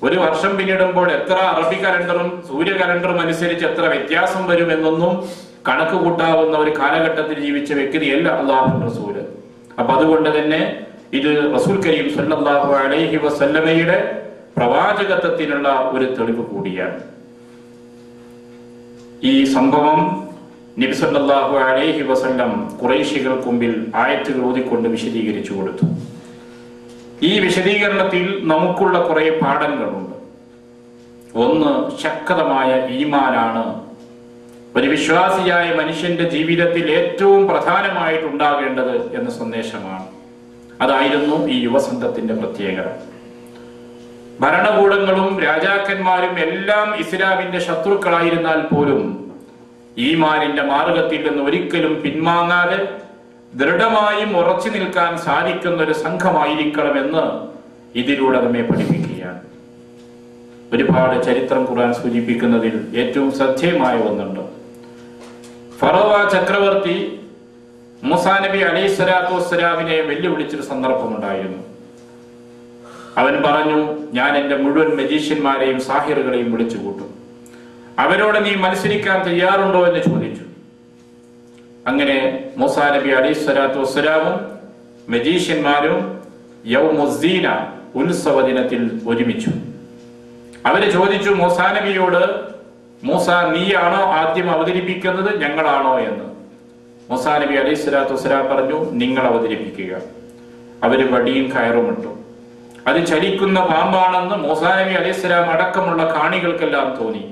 ഒരു വർഷം പിന്നിടുമ്പോൾ എത്ര അറബി കലണ്ടറും സൂര്യ കലണ്ടറും അനുസരിച്ച് എത്ര വ്യത്യാസം വരുമെന്നൊന്നും കണക്ക് കൂട്ടാവുന്ന ഒരു കാലഘട്ടത്തിൽ ജീവിച്ച വ്യക്തിയല്ല അല്ലാഹു റസൂല്. അപ്പൊ അതുകൊണ്ട് തന്നെ ഇത് റസൂൽ കരീം സല്ലല്ലാഹു അലൈഹി വസല്ലമയുടെ പ്രവാചകത്വത്തിനുള്ള ഒരു തെളിവ് കൂടിയാണ്. ഈ സംഭവം നബി സല്ലല്ലാഹു അലൈഹി വസല്ലം ഖുറൈശികൾക്ക് മുമ്പിൽ ആയത്തുകൾ ഓതിക്കൊണ്ട് വിശദീകരിച്ചു കൊടുത്തു. ഈ വിശദീകരണത്തിൽ നമുക്കുള്ള കുറെ പാഠങ്ങളുണ്ട്. ഒന്ന്, ശക്തമായ ഈമാനാണ് ഒരു വിശ്വാസിയായ മനുഷ്യന്റെ ജീവിതത്തിൽ ഏറ്റവും പ്രധാനമായിട്ടുണ്ടാകേണ്ടത് എന്ന സന്ദേശമാണ്. അതായിരുന്നു ഈ യുവസംഘത്തിന്റെ പ്രത്യേകത. ഭരണകൂടങ്ങളും രാജാക്കന്മാരും എല്ലാം ഇസ്ലാമിന്റെ ശത്രുക്കളായിരുന്നാൽ പോലും ഈമാനിന്റെ മാർഗത്തിൽ നിന്ന് ഒരിക്കലും പിന്മാങ്ങാതെ ദൃഢമായും ഉറച്ചു നിൽക്കാൻ സാധിക്കുന്ന ഒരു സംഘമായിരിക്കണമെന്ന് ഇതിലൂടെ നമ്മെ പഠിപ്പിക്കുകയാണ്. ഒരുപാട് ചരിത്രം ഖുർആൻ സൂചിപ്പിക്കുന്നതിൽ ഏറ്റവും ശ്രദ്ധേയമായ ഒന്നുണ്ട്. ഫറോവ ചക്രവർത്തി മൂസാ നബി അലൈഹി സ്വലാത്തു വസ്സലാമിനെ വെല്ലുവിളിച്ചൊരു സന്ദർഭമുണ്ടായിരുന്നു. അവൻ പറഞ്ഞു, ഞാൻ എന്റെ മുഴുവൻ മജീഷ്യന്മാരെയും സാഹിറുകളെയും വിളിച്ചു കൂട്ടും, അവരോട് നീ മത്സരിക്കാൻ തയ്യാറുണ്ടോ എന്ന് ചോദിച്ചു. അങ്ങനെ മൂസാ നബി അലൈഹി സ്വലാത്തു വസ്സലാമും മജീഷ്യന്മാരും യൗമുസ്സീന ഉത്സവ ദിനത്തിൽ ഒരുമിച്ചു. അവര് ചോദിച്ചു മൂസാ നബിയോട്, മൂസ, നീയാണോ ആദ്യം അവതരിപ്പിക്കുന്നത് ഞങ്ങളാണോ എന്ന്. മൂസാ നബി അലൈഹി സ്വലാത്തു വസ്സലാം പറഞ്ഞു, നിങ്ങൾ അവതരിപ്പിക്കുക. അവര് വടിയും കയറുമിട്ടു. അത് ചലിക്കുന്ന പാമ്പാണെന്ന് മൂസാ നബി അലൈഹി സ്വലാം അടക്കമുള്ള കാണികൾക്കെല്ലാം തോന്നി.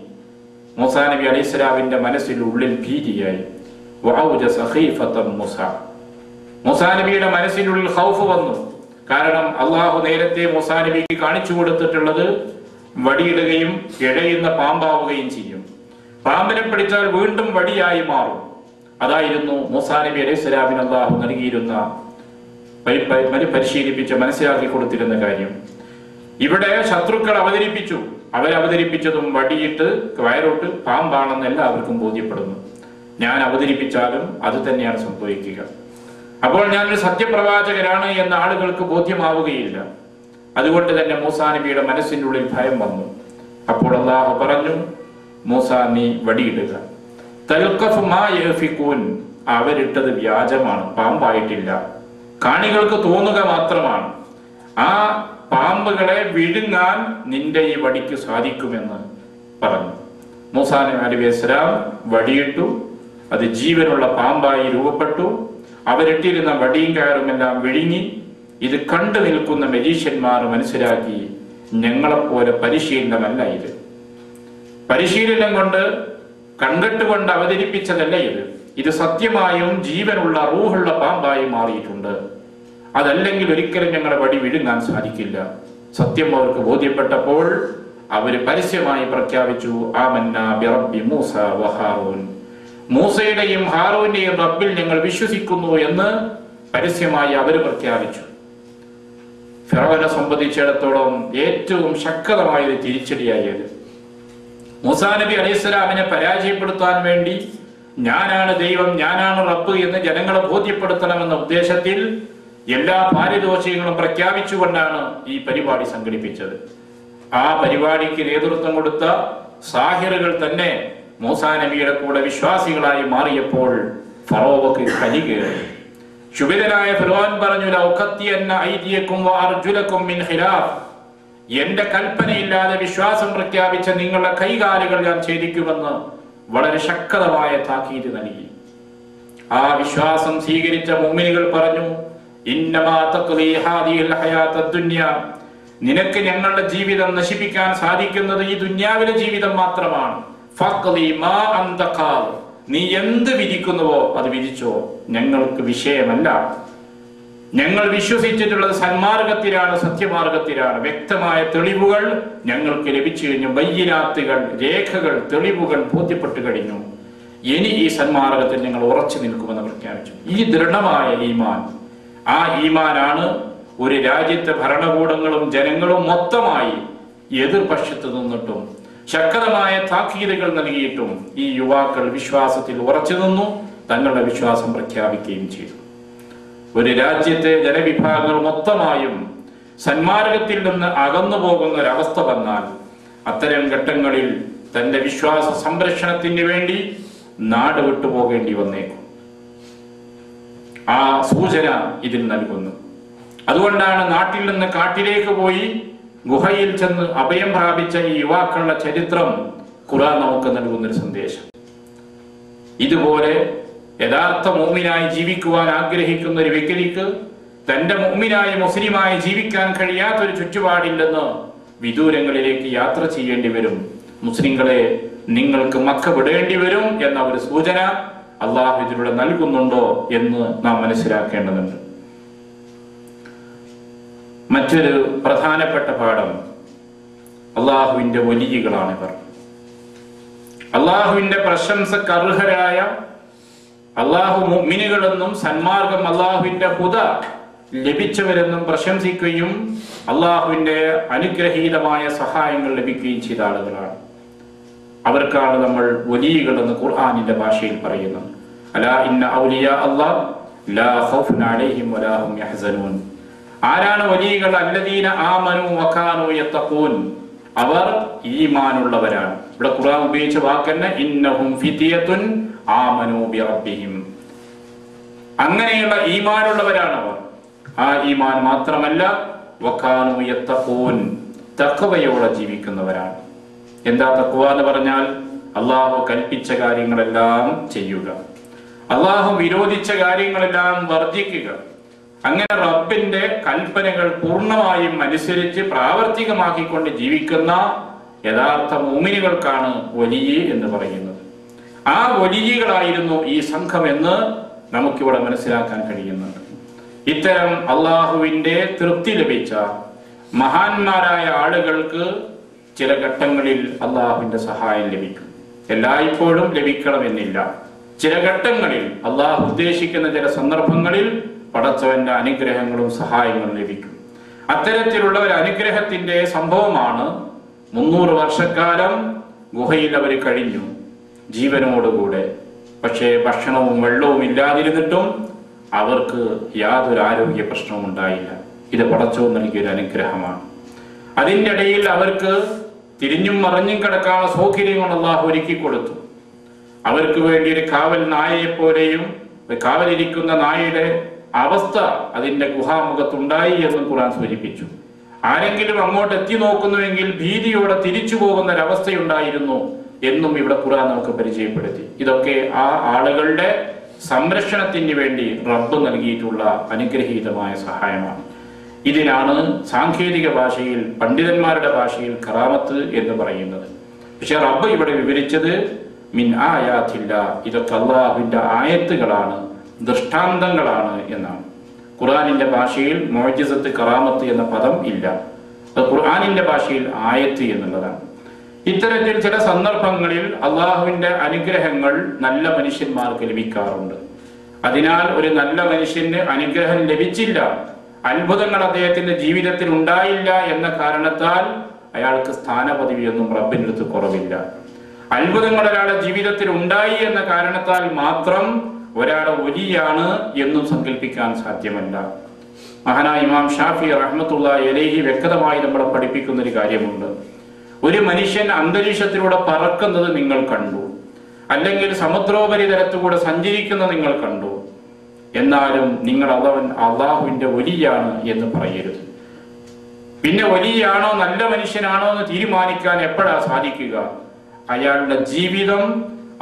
മൂസാ നബി അലൈഹി സ്വലാമിന്റെ മനസ്സിൽ ഉള്ളിൽ ഭീതിയായി. മൂസാ നബിയുടെ മനസ്സിനുള്ളിൽ ഖൗഫ് വന്നു. കാരണം അള്ളാഹു നേരത്തെ മൂസാ നബിക്ക് കാണിച്ചു കൊടുത്തിട്ടുള്ളത് വടിയിടുകയും ഇഴയുന്ന പാമ്പാവുകയും ചെയ്യും. പാമ്പിനെ പിടിച്ചാൽ വീണ്ടും വടിയായി മാറും. അതായിരുന്നു മൂസാ നബി അലൈഹി സ്വലാമിന് അള്ളാഹു നൽകിയിരുന്ന പരിശീലിപ്പിച്ച് മനസ്സിലാക്കി കൊടുത്തിരുന്ന കാര്യം. ഇവിടെ ശത്രുക്കൾ അവതരിപ്പിച്ചു. അവരവതരിപ്പിച്ചതും വടിയിട്ട് വയറോട്ട് പാമ്പാണെന്ന് എല്ലാവർക്കും ബോധ്യപ്പെടുന്നു. ഞാൻ അവതരിപ്പിച്ചാലും അത് തന്നെയാണ് സംഭവിക്കുക. അപ്പോൾ ഞാനൊരു സത്യപ്രവാചകനാണ് എന്ന ആളുകൾക്ക് ബോധ്യമാവുകയില്ല. അതുകൊണ്ട് തന്നെ മൂസാ നബിയുടെ മനസ്സിൻ്റെ ഉള്ളിൽ ഭയം വന്നു. അപ്പോൾ അല്ലാഹു പറഞ്ഞു, മൂസ, നീ വടിയിടുക. തൽഖഫ് മാ യഫികൂൻ, അവരിട്ടത് വ്യാജമാണ്, പാമ്പായിട്ടില്ല, കാണികൾക്ക് തോന്നുക മാത്രമാണ്. ആ പാമ്പുകളെ വിഴുങ്ങാൻ നിന്റെ ഈ വടിക്ക് സാധിക്കുമെന്ന് പറഞ്ഞു. മൂസാ നബി അലൈഹി സ്വലാം വടിയിട്ടു. അത് ജീവനുള്ള പാമ്പായി രൂപപ്പെട്ടു. അവരിട്ടിരുന്ന വടിയും കയറുമെല്ലാം വിഴുങ്ങി. ഇത് കണ്ടു നിൽക്കുന്ന മജീഷ്യന്മാർ മനസ്സിലാക്കി, ഞങ്ങളെപ്പോലെ പരിശീലനമല്ല ഇത്. പരിശീലനം കൊണ്ട് കൺകെട്ടുകൊണ്ട് അവതരിപ്പിച്ചതല്ല ഇത്. ഇത് സത്യമായും ജീവനുള്ള റൂഹുള്ള പാമ്പായി മാറിയിട്ടുണ്ട്. അതല്ലെങ്കിൽ ഒരിക്കലും ഞങ്ങളെ വടി വിഴുങ്ങാൻ സാധിക്കില്ല. സത്യം അവർക്ക് ബോധ്യപ്പെട്ടപ്പോൾ അവർ പരസ്യമായി പ്രഖ്യാപിച്ചു, ആമന്നാ ബിറബ്ബി മൂസ വഹാറൂൻ, മൂസയുടെയും ഹാറൂന്റെയും റബ്ബിൽ ഞങ്ങൾ വിശ്വസിക്കുന്നു എന്ന് പരസ്യമായി അവർ പ്രഖ്യാപിച്ചു. ഫിറഔനെ സംബന്ധിച്ചിടത്തോളം ഏറ്റവും ശക്തമായ ഒരു തിരിച്ചടിയായത്. മൂസാ നബി അലൈഹിസ്സലാമിനെ പരാജയപ്പെടുത്താൻ വേണ്ടി ഞാനാണ് ദൈവം, ഞാനാണ് റബ്ബ് എന്ന് ജനങ്ങളെ ബോധ്യപ്പെടുത്തണമെന്ന ഉദ്ദേശത്തിൽ എല്ലാ പാരിതോഷികങ്ങളും പ്രഖ്യാപിച്ചുകൊണ്ടാണ് ഈ പരിപാടി സംഘടിപ്പിച്ചത്. ആ പരിപാടിക്ക് നേതൃത്വം കൊടുത്ത സാഹിറുകൾ തന്നെ മൂസാ നബിയുടെ കൂടെ വിശ്വാസികളായി മാറിയപ്പോൾ ഫറോവക്ക് കലി കയറി. ശുഭിതനായ ഫിർഔൻ പറഞ്ഞു, ലൗഖത്തിയന്ന ഐദിയക്കും വഅർജുലക്കും മിൻ ഖിലാഫ്, എന്റെ കൽപ്പനയില്ലാതെ വിശ്വാസം പ്രഖ്യാപിച്ച നിങ്ങളുടെ കൈകാലുകൾ ഞാൻ ഛേദിക്കുമെന്ന് വളരെ ശക്തമായ താക്കീത് നൽകി. ആ വിശ്വാസം സ്വീകരിച്ച മുഅ്മിനുകൾ പറഞ്ഞു, ഇന്നമാ തഖ്ലീ ഹാദിഹിൽ ഹയാത്തദ് ദുനിയ, നിനക്ക് ഞങ്ങളുടെ ജീവിതം നശിപ്പിക്കാൻ സാധിക്കുന്നത് ഈ ദുനിയാവിലെ ജീവിതം മാത്രമാണ്. ഫഖ്ലീ മാ അൻത ഖാൽ, നീ എന്ത് വിധിക്കുന്നുവോ അത് വിധിച്ചോ, ഞങ്ങൾക്ക് വിഷയമല്ല. ഞങ്ങൾ വിശ്വസിച്ചിട്ടുള്ളത് സന്മാർഗത്തിലാണ്, സത്യമാർഗത്തിലാണ്. വ്യക്തമായ തെളിവുകൾ ഞങ്ങൾക്ക് ലഭിച്ചു കഴിഞ്ഞു. ബയ്യിനാത്തുകൾ, രേഖകൾ, തെളിവുകൾ ബോധ്യപ്പെട്ടു കഴിഞ്ഞു. ഇനി ഈ സന്മാർഗത്തിൽ ഞങ്ങൾ ഉറച്ചു നിൽക്കുമെന്ന് പ്രഖ്യാപിച്ചു. ഈ ദൃഢമായ ഈമാൻ, ആ ഈമാനാണ് ഒരു രാജ്യത്തെ ഭരണകൂടങ്ങളും ജനങ്ങളും മൊത്തമായി എതിർപക്ഷത്ത് നിന്നിട്ടും ശക്തമായ താക്കീതുകൾ നൽകിയിട്ടും ഈ യുവാക്കൾ വിശ്വാസത്തിൽ ഉറച്ചു നിന്നു, തങ്ങളുടെ വിശ്വാസം പ്രഖ്യാപിക്കുകയും ചെയ്തു. ഒരു രാജ്യത്തെ ജനവിഭാഗങ്ങൾ മൊത്തമായും സന്മാർഗത്തിൽ നിന്ന് അകന്നു പോകുന്ന ഒരവസ്ഥ വന്നാൽ അത്തരം ഘട്ടങ്ങളിൽ തന്റെ വിശ്വാസ സംരക്ഷണത്തിന് വേണ്ടി നാട് വിട്ടുപോകേണ്ടി വന്നേക്കും. ആ സൂചന ഇതിൽ നൽകുന്നു. അതുകൊണ്ടാണ് നാട്ടിൽ നിന്ന് കാട്ടിലേക്ക് പോയി ഗുഹയിൽ ചെന്ന് അഭയം പ്രാപിച്ച ഈ യുവാക്കളുടെ ചരിത്രം ഖുർആൻ നമുക്ക് നൽകുന്നൊരു സന്ദേശം. ഇതുപോലെ യഥാർത്ഥ മുഅ്മിനായി ജീവിക്കുവാൻ ആഗ്രഹിക്കുന്ന ഒരു വ്യക്തിക്ക് തന്റെ മുഅ്മിനായ മുസ്ലിമായി ജീവിക്കാൻ കഴിയാത്തൊരു ചുറ്റുപാടില്ലെന്ന് വിദൂരങ്ങളിലേക്ക് യാത്ര ചെയ്യേണ്ടി വരും. മുസ്ലിങ്ങളെ, നിങ്ങൾക്ക് മക്ക വിടേണ്ടി വരും എന്ന ഒരു സൂചന അള്ളാഹു ഇതിലൂടെ നൽകുന്നുണ്ടോ എന്ന് നാം മനസ്സിലാക്കേണ്ടതുണ്ട്. മറ്റൊരു പ്രധാനപ്പെട്ട പാഠം, അള്ളാഹുവിന്റെ വലിയകളാണിവർ. അള്ളാഹുവിന്റെ പ്രശംസക്ക് അർഹരായ, അള്ളാഹു മുഅ്മിനുകളെന്നും സന്മാർഗം അള്ളാഹുവിന്റെ ഹുദ ലഭിച്ചവരെന്നും പ്രശംസിക്കുകയും അള്ളാഹുവിന്റെ അനുഗ്രഹീതമായ സഹായങ്ങൾ ലഭിക്കുകയും ചെയ്ത ആളുകളാണ്. അവർക്കാണ് നമ്മൾ വലിയകൾ എന്ന് ഖുർആനിന്റെ ഭാഷയിൽ പറയുന്നത്. അലാ ഇന്ന ഔലിയാ അല്ലാഹ് ലാ ഖൗഫുൻ അലൈഹിം വലാ ഹും യഹ്സനൂൻ. ആരാണ് വലിയകൾ? അല്ലദീന ആമനൂ വകാനൂ യത്തഖൂൻ, അവർ ഈമാനുള്ളവരാണ്. ഇവിടെ ഖുർആൻ ഉപയോഗിച്ച വാക്കന്നെ ഇന്നഹും ഫിതിയത്തുൻ ആമനൂ ബിറബ്ബിഹിം. അങ്ങനെയുള്ള ഈമാനുള്ളവരാണ് അവർ. ആ ഈമാൻ മാത്രമല്ല, വകാനൂ യത്തഖൂൻ, തഖ്വയോടെ ജീവിക്കുന്നവരാണ്. എന്താ തഖ്വ എന്ന് പറഞ്ഞാൽ? അള്ളാഹു കൽപ്പിച്ച കാര്യങ്ങളെല്ലാം ചെയ്യുക, അള്ളാഹു വിരോധിച്ച കാര്യങ്ങളെല്ലാം വർജിക്കുക. അങ്ങനെ റബ്ബിന്റെ കൽപ്പനകൾ പൂർണ്ണമായും അനുസരിച്ച് പ്രാവർത്തികമാക്കിക്കൊണ്ട് ജീവിക്കുന്ന യഥാർത്ഥ മുഅ്മിനുകൾക്കാണ് വലിയ എന്ന് പറയുന്നത്. ആ വലിയകളായിരുന്നു ഈ സംഘം എന്ന് നമുക്കിവിടെ മനസ്സിലാക്കാൻ കഴിയുന്നുണ്ട്. ഇത്തരം അള്ളാഹുവിന്റെ തൃപ്തി ലഭിച്ച മഹാന്മാരായ ആളുകൾക്ക് ചില ഘട്ടങ്ങളിൽ അള്ളാഹുവിന്റെ സഹായം ലഭിക്കും. എല്ലായ്പ്പോഴും ലഭിക്കണമെന്നില്ല. ചില ഘട്ടങ്ങളിൽ അള്ളാഹു ഉദ്ദേശിക്കുന്ന ചില സന്ദർഭങ്ങളിൽ പടച്ചവന്റെ അനുഗ്രഹങ്ങളും സഹായങ്ങളും ലഭിക്കും. അത്തരത്തിലുള്ള ഒരു അനുഗ്രഹത്തിന്റെ സംഭവമാണ് 300 വർഷക്കാലം ഗുഹയിൽ അവർ കഴിഞ്ഞു ജീവനോടുകൂടെ. പക്ഷേ ഭക്ഷണവും വെള്ളവും ഇല്ലാതിരുന്നിട്ടും അവർക്ക് യാതൊരു ആരോഗ്യ പ്രശ്നവും ഉണ്ടായില്ല. ഇത് പടച്ചവൻ നൽകിയൊരു അനുഗ്രഹമാണ്. അതിൻ്റെ ഇടയിൽ അവർക്ക് തിരിഞ്ഞും മറിഞ്ഞും കിടക്കാനുള്ള സൗകര്യങ്ങൾ അള്ളാഹു ഒരുക്കി കൊടുത്തു. അവർക്ക് വേണ്ടി ഒരു കാവൽ നായയെപ്പോലെയും കാവലിരിക്കുന്ന നായയുടെ അവസ്ഥ അതിന്റെ ഗുഹാമുഖത്തുണ്ടായി എന്നും ഖുർആൻ സൂചിപ്പിച്ചു. ആരെങ്കിലും അങ്ങോട്ട് എത്തി നോക്കുന്നുവെങ്കിൽ ഭീതിയോടെ തിരിച്ചു പോകുന്ന ഒരവസ്ഥയുണ്ടായിരുന്നു എന്നും ഇവിടെ ഖുർആൻ നമുക്ക് പരിചയപ്പെടുത്തി. ഇതൊക്കെ ആ ആളുകളുടെ സംരക്ഷണത്തിന് വേണ്ടി റബ്ബ് നൽകിയിട്ടുള്ള അനുഗ്രഹീതമായ സഹായമാണ്. ഇതിനാണ് സാങ്കേതിക ഭാഷയിൽ, പണ്ഡിതന്മാരുടെ ഭാഷയിൽ കറാമത്ത് എന്ന് പറയുന്നത്. പക്ഷെ റബ്ബ് ഇവിടെ വിവരിച്ചത് മിൻ ആയാത്തില്ല, ഇതൊക്കെ അള്ളാഹുവിന്റെ ആയത്തുകളാണ്, ദൃഷ്ടാന്തങ്ങളാണ് എന്നാണ്. ഖുർആനിന്റെ ഭാഷയിൽ മുഅ്ജിസത്ത് കറാമത്ത് എന്ന പദം ഇല്ല. അത് ഖുർആനിന്റെ ഭാഷയിൽ ആയത്ത് എന്നുള്ളതാണ്. ഇത്തരത്തിൽ ചില സന്ദർഭങ്ങളിൽ അള്ളാഹുവിന്റെ അനുഗ്രഹങ്ങൾ നല്ല മനുഷ്യന്മാർക്ക് ലഭിക്കാറുണ്ട്. അതിനാൽ ഒരു നല്ല മനുഷ്യന് അനുഗ്രഹം ലഭിച്ചില്ല, അത്ഭുതങ്ങൾ അദ്ദേഹത്തിന്റെ ജീവിതത്തിൽ ഉണ്ടായില്ല എന്ന കാരണത്താൽ അയാൾക്ക് സ്ഥാനപദവിയൊന്നും റബ്ബിന്റെ അടുത്ത് കുറവില്ല. അത്ഭുതങ്ങൾ ഒരാളുടെ ജീവിതത്തിൽ ഉണ്ടായി എന്ന കാരണത്താൽ മാത്രം ഒരാളെ വലിയാണ് എന്നും സങ്കല്പിക്കാൻ സാധ്യമല്ല. മഹാനായ ഇമാം ഷാഫി റഹ്മത്തുള്ളാഹി അലൈഹി വ്യക്തമായി നമ്മളെ പഠിപ്പിക്കുന്ന ഒരു കാര്യമുണ്ട്. ഒരു മനുഷ്യൻ അന്തരീക്ഷത്തിലൂടെ പറക്കുന്നത് നിങ്ങൾ കണ്ടു, അല്ലെങ്കിൽ സമുദ്രോപരിതലത്തിലൂടെ സഞ്ചരിക്കുന്നത് നിങ്ങൾ കണ്ടു, എന്നാലും നിങ്ങൾ അവൻ അള്ളാഹുവിന്റെ വലിയാണ് എന്ന് പറയരുത്. പിന്നെ വലിയാണോ നല്ല മനുഷ്യനാണോ എന്ന് തീരുമാനിക്കാൻ എപ്പോഴാ സാധിക്കുക? അയാളുടെ ജീവിതം